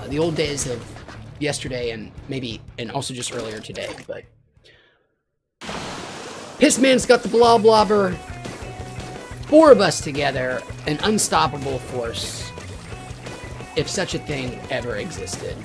The old days of yesterday and also just earlier today, but Pissman's got the blob-blobber. 4 of us together, an unstoppable force, if such a thing ever existed.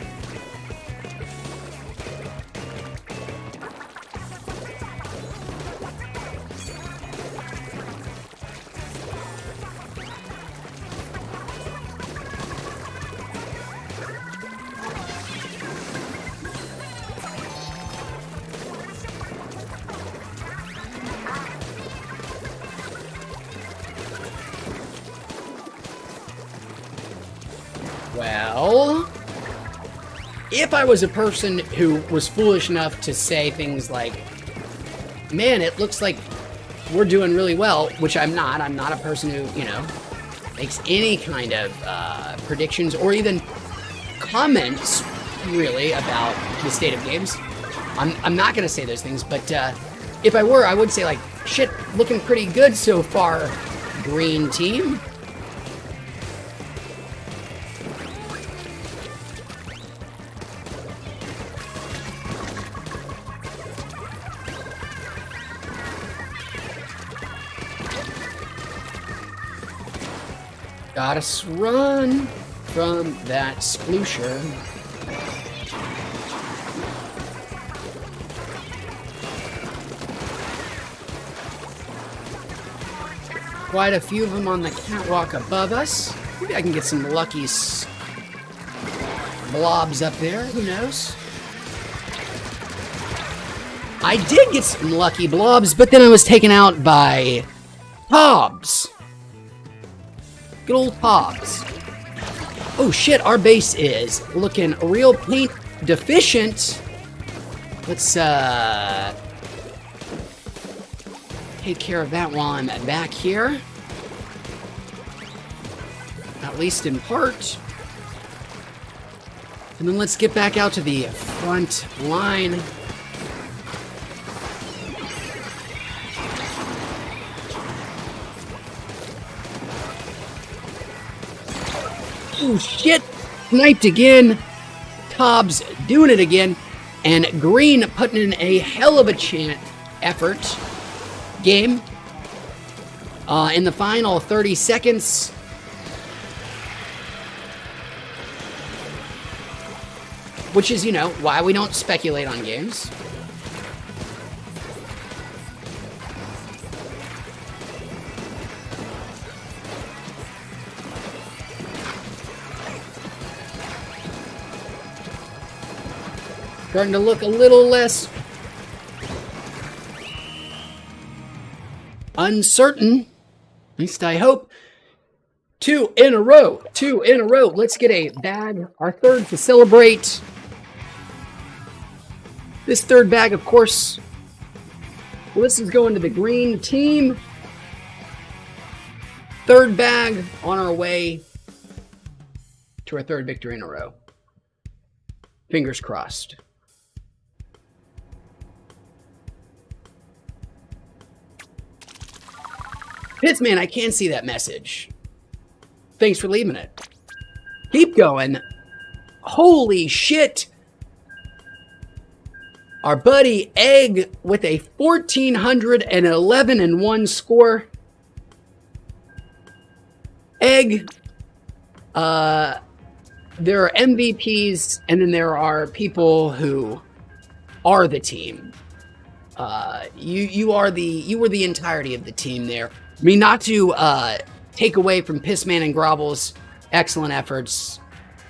Well, if I was a person who was foolish enough to say things like, man, it looks like we're doing really well, which I'm not. I'm not a person who, you know, makes any kind of predictions or even comments, really, about the state of games. I'm not going to say those things, but if I were, I would say, like, shit, looking pretty good so far, green team. Gotta run from that sploosher. Quite a few of them on the catwalk above us. Maybe I can get some lucky blobs up there. Who knows? I did get some lucky blobs, but then I was taken out by Hobbs. Good old Hobbs. Oh shit, our base is looking real paint deficient. Let's take care of that while I'm back here. At least in part. And then let's get back out to the front line. Oh shit! Sniped again. Tobbs doing it again. And Green putting in a hell of a effort. Game. In the final 30 seconds. Which is, you know, why we don't speculate on games. Starting to look a little less uncertain. At least I hope. 2 in a row. 2 in a row. Let's get a bag. Our third to celebrate. This third bag, of course, well, this is going to the green team. Third bag on our way to our third victory in a row. Fingers crossed. Pitsman, I can see that message. Thanks for leaving it. Keep going. Holy shit. Our buddy Egg with a 1,411-1 score. Egg. There are MVPs, and then there are people who are the team. You were the entirety of the team there. I mean, not to take away from Pissman and Grovel's excellent efforts,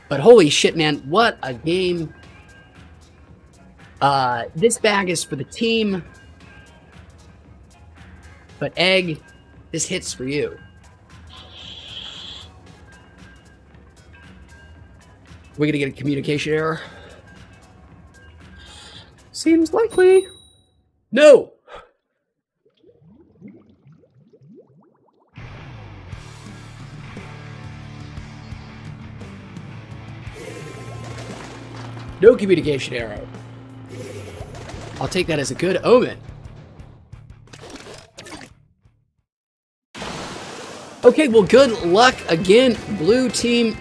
but holy shit, man, what a game. This bag is for the team, but Egg, this hit's for you. We're gonna get a communication error. Seems likely. No! No communication error. I'll take that as a good omen. Okay, well, good luck again, blue team.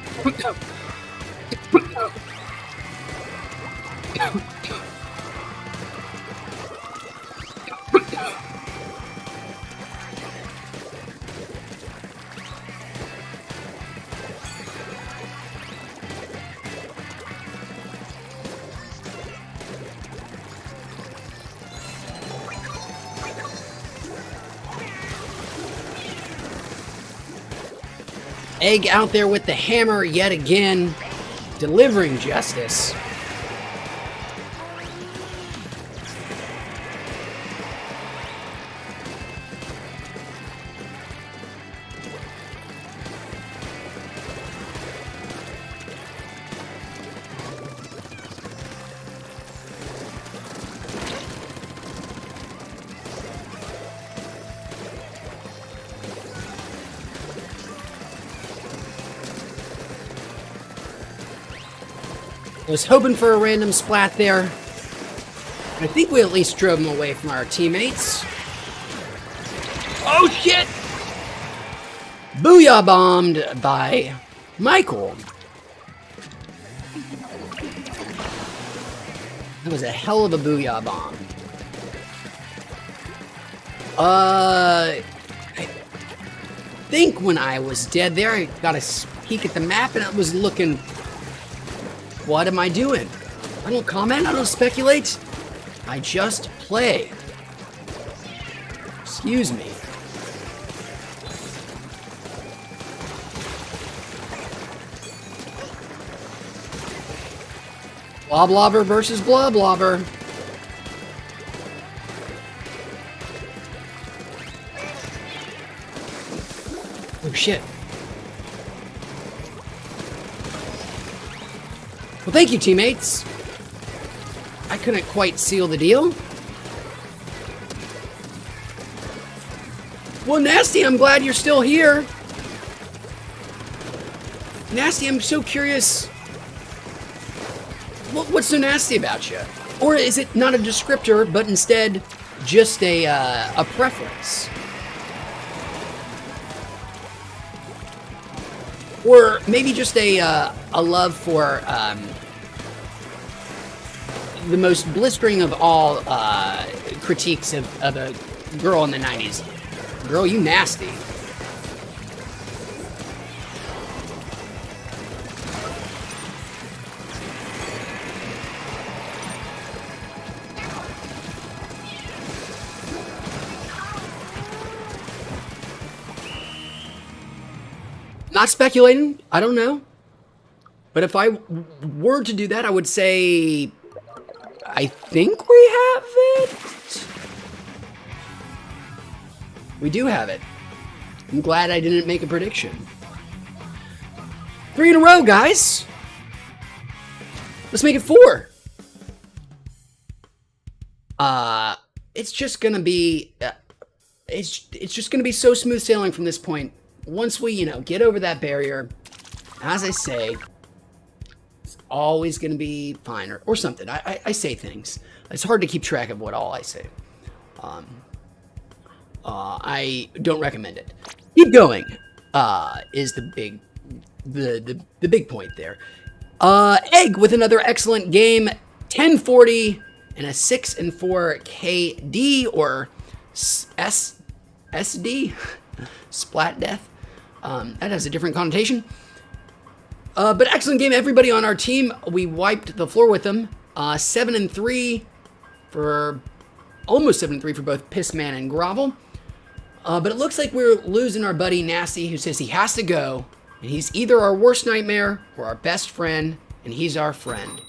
Egg out there with the hammer yet again, delivering justice. I was hoping for a random splat there. I think we at least drove him away from our teammates. Oh shit! Booyah bombed by Michael. That was a hell of a booyah bomb. think when I was dead there, I got a peek at the map and it was looking... What am I doing? I don't comment, I don't speculate. I just play. Excuse me. Bloblobber versus Bloblobber. Oh shit. Well, thank you, teammates. I couldn't quite seal the deal. Well, Nasty, I'm glad you're still here. Nasty, I'm so curious. What's so nasty about you? Or is it not a descriptor, but instead just a preference? Or maybe just a love for the most blistering of all critiques of a girl in the 90s. Girl, you nasty. Not speculating, I don't know. But if I were to do that, I would say, I think we have it. We do have it. I'm glad I didn't make a prediction. 3 in a row, guys. Let's make it 4. It's just gonna be, it's just gonna be so smooth sailing from this point. Once we, get over that barrier, as I say, it's always going to be fine, or something. I say things. It's hard to keep track of what all I say. I don't recommend it. Keep going, is the big point there. Egg with another excellent game, 1040 and a 6-4 KD, or SD, splat death. That has a different connotation. But excellent game, everybody on our team. We wiped the floor with them. 7-3 for... Almost 7-3 for both Pissman and Grovel. But it looks like we're losing our buddy Nasty, who says he has to go. And he's either our worst nightmare or our best friend. And he's our friend.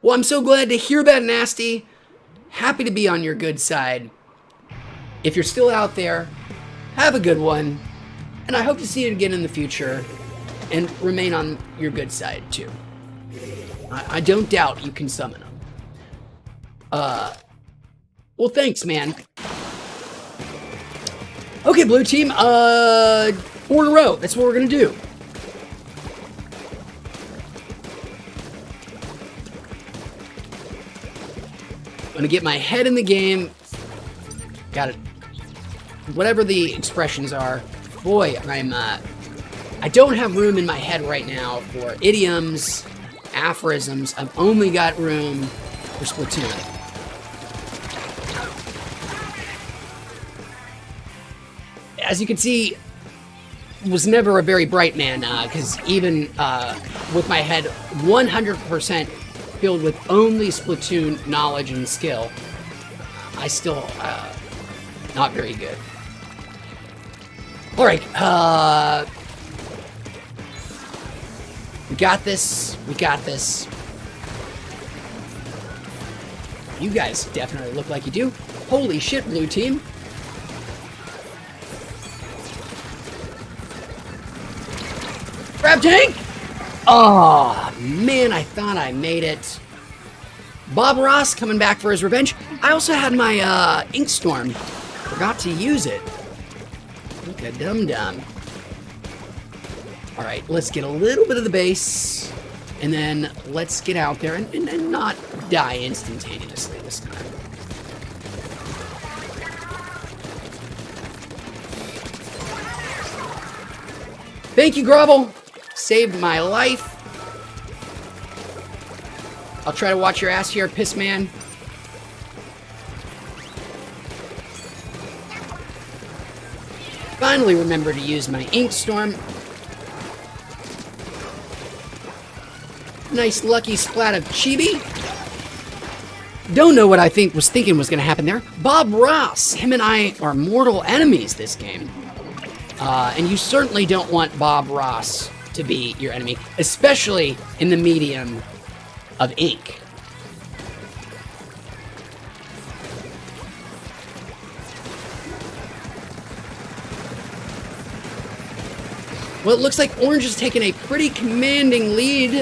Well, I'm so glad to hear that, Nasty. Happy to be on your good side. If you're still out there, have a good one. And I hope to see you again in the future, and remain on your good side, too. I don't doubt you can summon them. Well, thanks, man. Okay, blue team, 4 in a row. That's what we're gonna do. I'm gonna get my head in the game. Got it. Whatever the expressions are. Boy, I don't have room in my head right now for idioms, aphorisms. I've only got room for Splatoon. As you can see, was never a very bright man, because even with my head 100% filled with only Splatoon knowledge and skill, I still, not very good. Alright, we got this, we got this. You guys definitely look like you do. Holy shit, blue team. Grab tank! Oh, man, I thought I made it. Bob Ross coming back for his revenge. I also had my ink storm. Forgot to use it. Look a dum-dum. Alright, let's get a little bit of the base, and then let's get out there and not die instantaneously this time. Thank you, Grovel. Saved my life. I'll try to watch your ass here, Pissman. finally remember to use my ink storm. Nice lucky splat of chibi. Don't know what I was thinking was going to happen there. Bob Ross, him and I are mortal enemies this game. And you certainly don't want Bob Ross to be your enemy, especially in the medium of ink. Well, it looks like Orange has taken a pretty commanding lead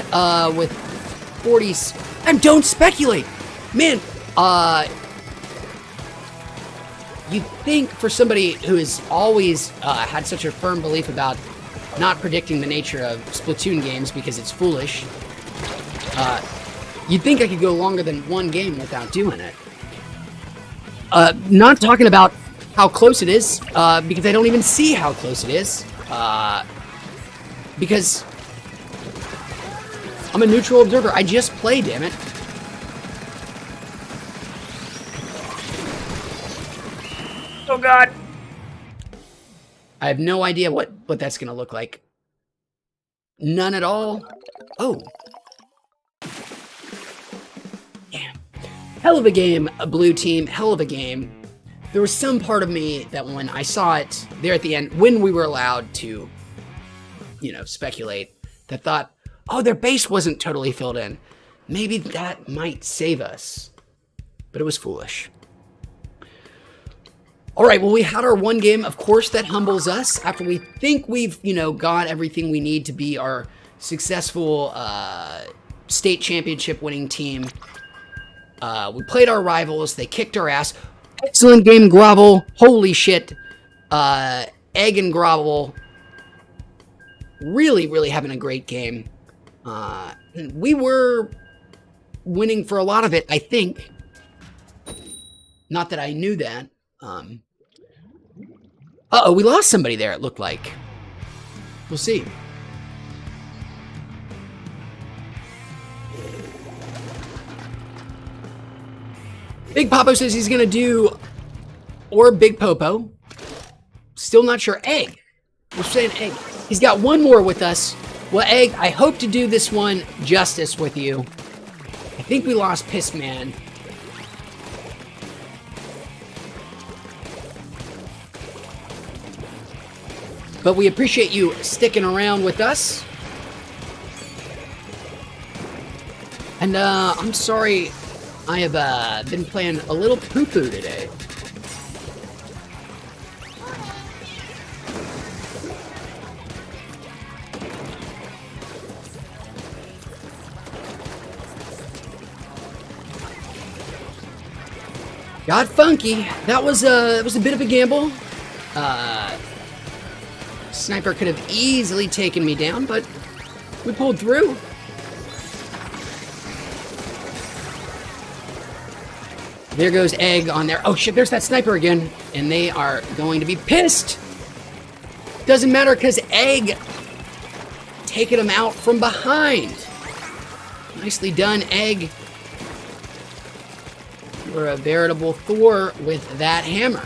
with 40s. And don't speculate! Man, you'd think for somebody who has always had such a firm belief about not predicting the nature of Splatoon games because it's foolish, you'd think I could go longer than one game without doing it. Not talking about how close it is, because I don't even see how close it is. Because I'm a neutral observer. I just play, damn it. Oh god. I have no idea what that's gonna look like. None at all. Oh. Damn. Hell of a game, a blue team. Hell of a game. There was some part of me that when I saw it there at the end, when we were allowed to, you know, speculate, that thought, oh, their base wasn't totally filled in. Maybe that might save us. But it was foolish. All right, well, we had our one game. Of course, that humbles us after we think we've, you know, got everything we need to be our successful state championship winning team. We played our rivals. They kicked our ass. Excellent game, Grovel. Holy shit. Egg and Grovel. Really, really having a great game. We were winning for a lot of it, I think. Not that I knew that. Uh-oh, we lost somebody there, it looked like. We'll see. Big Popo says he's going to do... Or Big Popo. Still not sure. Egg. We're saying Egg. He's got one more with us. Well, Egg, I hope to do this one justice with you. I think we lost Pissman. But we appreciate you sticking around with us. And I'm sorry I have been playing a little poo-poo today. Got funky. That was a bit of a gamble. Sniper could have easily taken me down, but we pulled through. There goes Egg on there. Oh shit, there's that sniper again. And they are going to be pissed. Doesn't matter because Egg taking them out from behind. Nicely done, Egg. You're a veritable Thor with that hammer.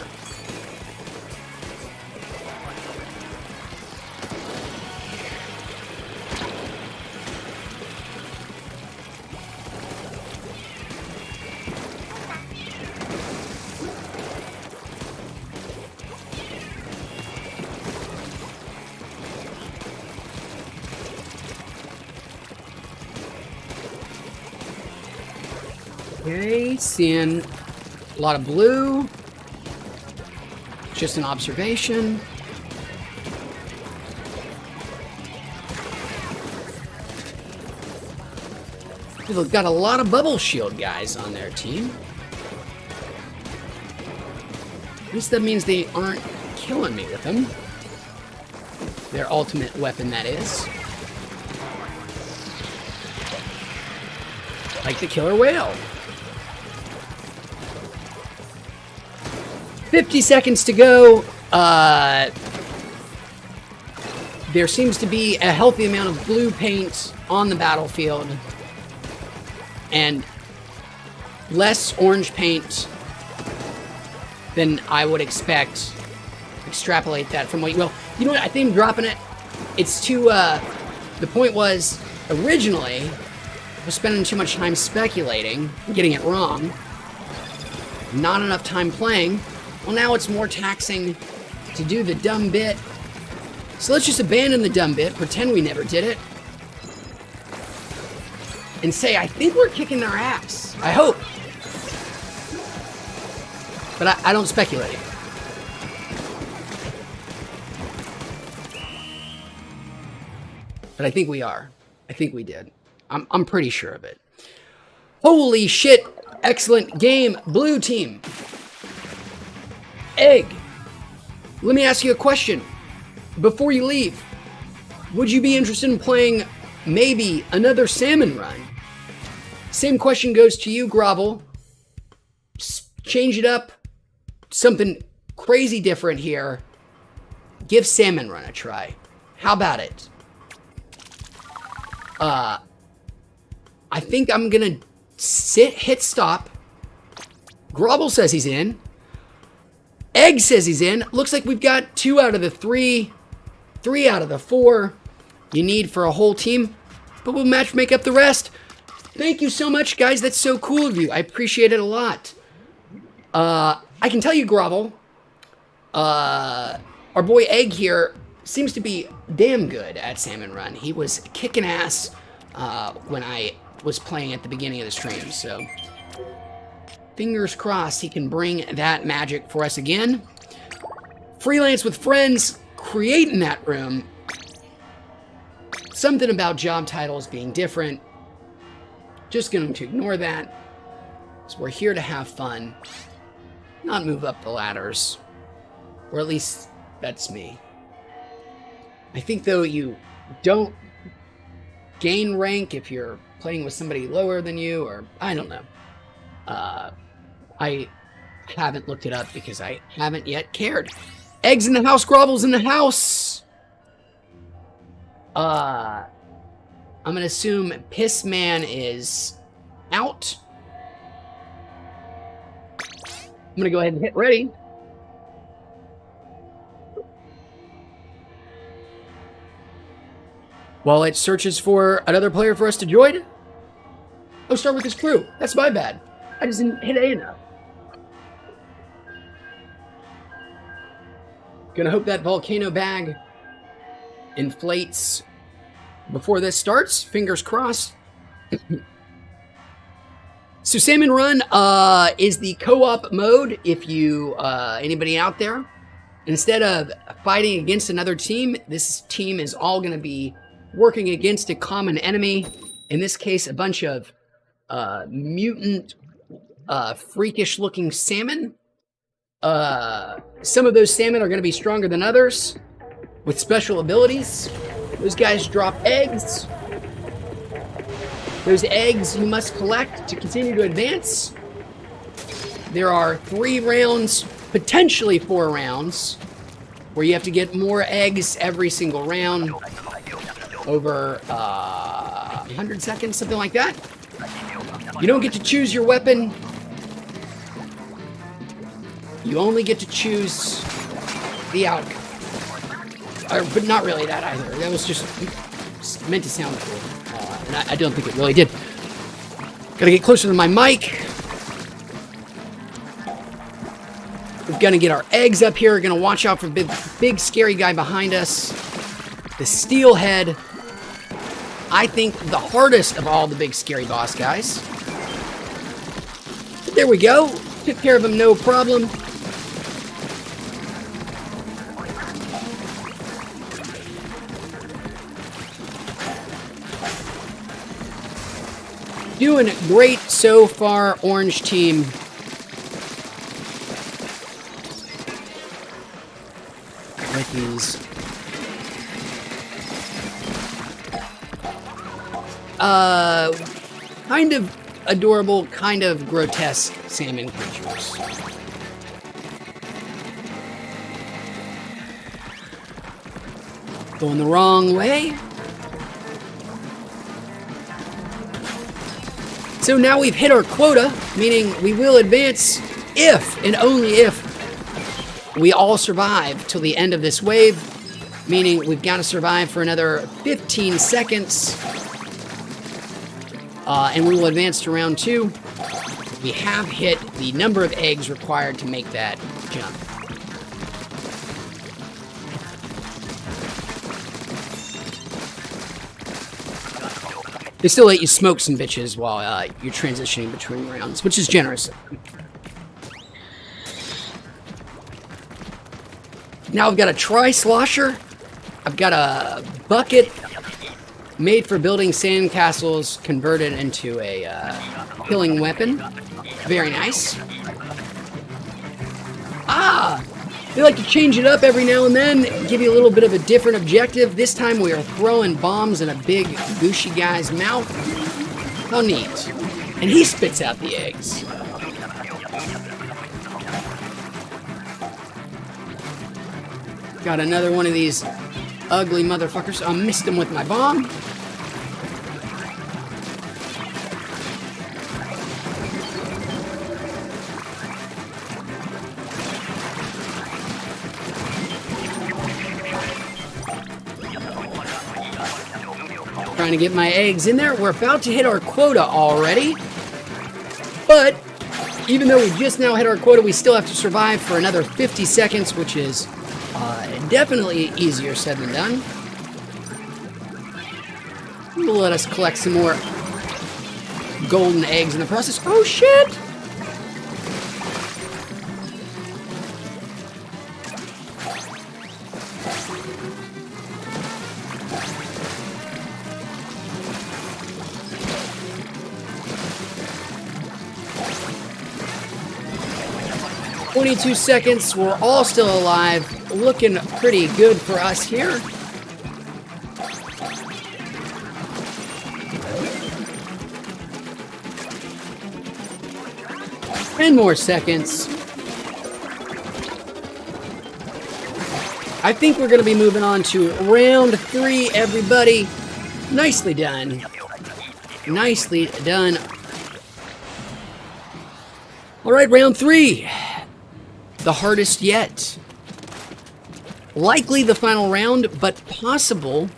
Okay, seeing a lot of blue. Just an observation. They've got a lot of bubble shield guys on their team. At least that means they aren't killing me with them. Their ultimate weapon, that is. Like the killer whale. 50 seconds to go. There seems to be a healthy amount of blue paint on the battlefield. And less orange paint than I would expect extrapolate that from what you will. You know what? I think I'm dropping it. It's too, the point was, originally, I was spending too much time speculating, getting it wrong. Not enough time playing. Well, now it's more taxing to do the dumb bit. So let's just abandon the dumb bit, pretend we never did it, and say, I think we're kicking their ass. I hope. But I don't speculate. But I think we are. I think we did. I'm pretty sure of it. Holy shit. Excellent game, blue team. Egg. Let me ask you a question. Before you leave, would you be interested in playing maybe another salmon run? Same question goes to you, Grovel. Change it up. Something crazy different here. Give salmon run a try. How about it? I think I'm gonna hit stop. Grovel says he's in. Egg says he's in. Looks like we've got 2 out of the 3 out of the 4 you need for a whole team, but we'll make up the rest. Thank you so much, guys. That's so cool of you. I appreciate it a lot. I can tell you, Grovel, our boy Egg here seems to be damn good at Salmon Run. He was kicking ass when I was playing at the beginning of the stream, so fingers crossed he can bring that magic for us again. Freelance with friends, creating that room. Something about job titles being different. Just going to ignore that. So we're here to have fun, not move up the ladders. Or at least that's me. I think though you don't gain rank if you're playing with somebody lower than you, or I don't know. I haven't looked it up because I haven't yet cared. Eggs in the house, Grovel's in the house. I'm gonna assume Piss Man is out. I'm gonna go ahead and hit ready. While it searches for another player for us to join. Oh, start with his crew. That's my bad. I just didn't hit A enough. Gonna hope that volcano bag inflates before this starts. Fingers crossed. So Salmon Run is the co-op mode. If you, anybody out there, instead of fighting against another team, this team is all gonna be working against a common enemy. In this case, a bunch of mutant, freakish-looking salmon. Some of those salmon are going to be stronger than others with special abilities. Those guys drop eggs. Those eggs you must collect to continue to advance. There are 3 rounds, potentially 4 rounds, where you have to get more eggs every single round. Over 100 seconds, something like that. You don't get to choose your weapon. You only get to choose the outcome. But not really that either. That was just meant to sound cool. And I don't think it really did. Gotta get closer to my mic. We're gonna get our eggs up here. We're gonna watch out for the big scary guy behind us. The steelhead. I think the hardest of all the big scary boss guys. But there we go. Took care of him, no problem. Doing great so far, orange team. Like these. Kind of adorable, kind of grotesque salmon creatures. Going the wrong way. So now we've hit our quota, meaning we will advance if and only if we all survive till the end of this wave, meaning we've got to survive for another 15 seconds. And we will advance to round 2. We have hit the number of eggs required to make that jump. They still let you smoke some bitches while you're transitioning between rounds, which is generous. Now I've got a tri-slosher. I've got a bucket made for building sandcastles converted into a killing weapon. Very nice. They like to change it up every now and then, give you a little bit of a different objective. This time we are throwing bombs in a big gooshy guy's mouth. How neat. And he spits out the eggs. Got another one of these ugly motherfuckers. I missed him with my bomb. Trying to get my eggs in there. We're about to hit our quota already. But even though we just now hit our quota, we still have to survive for another 50 seconds, which is definitely easier said than done. We'll let us collect some more golden eggs in the process. Oh shit! $22. We're all still alive. Looking pretty good for us here. Ten more seconds. I think we're going to be moving on to round 3, everybody. Nicely done. Nicely done. All right, round 3. The hardest yet. Likely the final round, but possible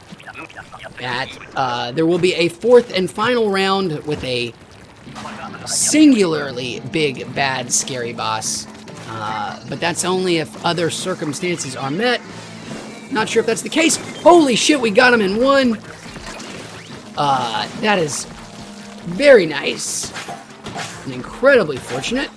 that there will be a 4th and final round with a singularly big, bad, scary boss. But that's only if other circumstances are met. Not sure if that's the case. Holy shit, we got him in one. That is very nice and incredibly fortunate.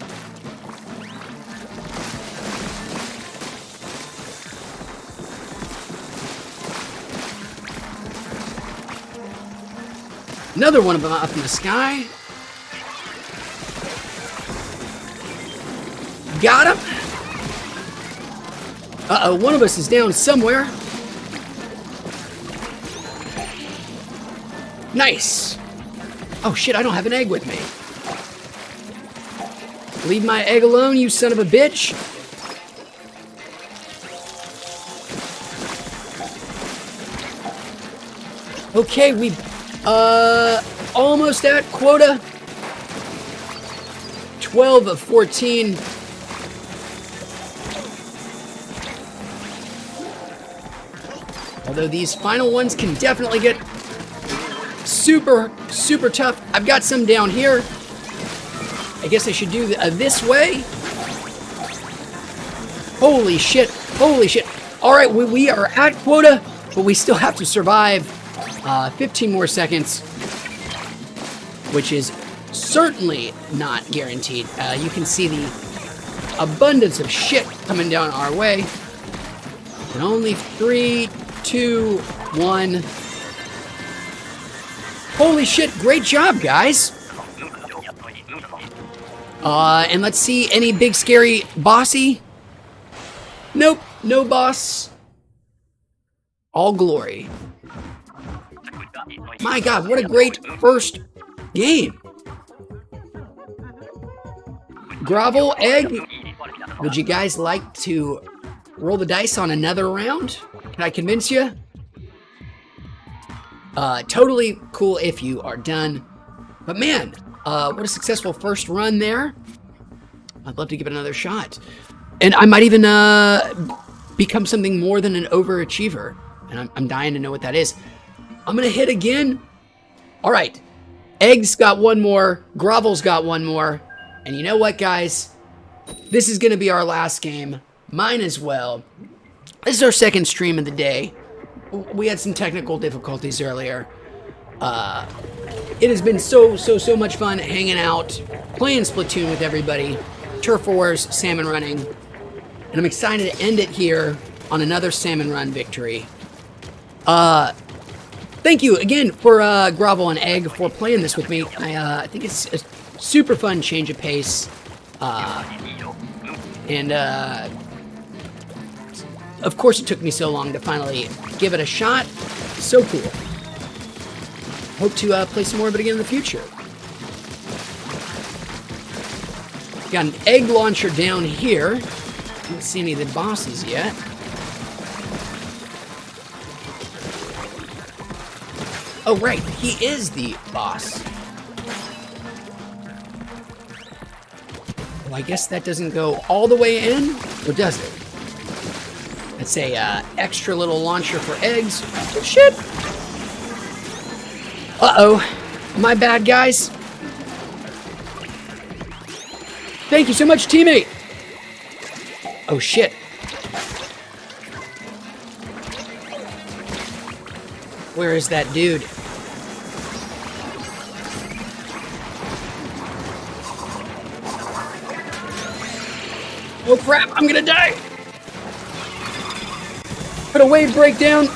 Another one of them up in the sky. Got him. Uh-oh, one of us is down somewhere. Nice. Oh shit, I don't have an egg with me. Leave my egg alone, you son of a bitch. Okay, we almost at quota. 12 of 14. Although these final ones can definitely get super, super tough. I've got some down here. I guess I should do this way. Holy shit. Holy shit. All right, we are at quota, but we still have to survive 15 more seconds, which is certainly not guaranteed. You can see the abundance of shit coming down our way. And only 3, 2, 1. Holy shit, great job, guys. And let's see, any big scary bossy? Nope, no boss. All glory. My god, what a great first game. Gravel, egg, would you guys like to roll the dice on another round? Can I convince you? Totally cool if you are done. But man, what a successful first run there. I'd love to give it another shot. And I might even become something more than an overachiever. And I'm dying to know what that is. I'm going to hit again. All right. Eggs got one more. Grovel's got one more. And you know what, guys? This is going to be our last game. Mine as well. This is our second stream of the day. We had some technical difficulties earlier. It has been so much fun hanging out, playing Splatoon with everybody. Turf Wars, salmon running. And I'm excited to end it here on another salmon run victory. Thank you again for Grovel and Egg for playing this with me. I think it's a super fun change of pace. And of course it took me so long to finally give it a shot. So cool. Hope to play some more of it again in the future. Got an egg launcher down here. Didn't see any of the bosses yet. Oh, right. He is the boss. Well, I guess that doesn't go all the way in, or does it? That's a extra little launcher for eggs. Oh, shit! Uh-oh. My bad, guys. Thank you so much, teammate. Oh, shit. Where is that dude? Oh, crap. I'm gonna die. Put a wave break down.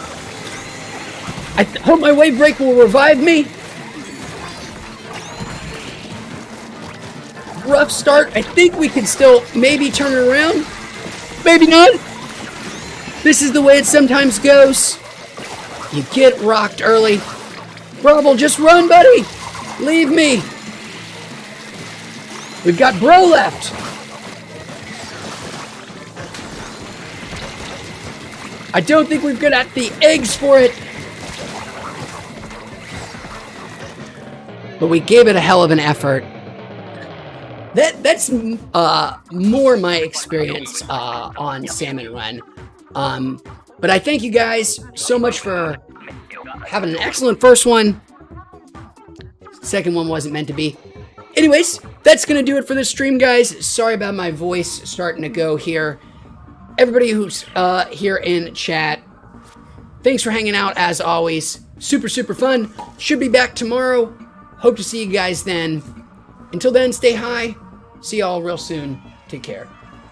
I hope my wave break will revive me. Rough start. I think we can still maybe turn it around. Maybe not. This is the way it sometimes goes. You get rocked early. Grovel, just run, buddy. Leave me. We've got Bro left. I don't think we've got the eggs for it. But we gave it a hell of an effort. That's more my experience on Salmon Run. But I thank you guys so much for having an excellent first one. Second one wasn't meant to be. Anyways, that's going to do it for this stream, guys. Sorry about my voice starting to go here. Everybody who's here in chat, thanks for hanging out as always. Super fun. Should be back tomorrow. Hope to see you guys then. Until then, stay high. See y'all real soon. Take care.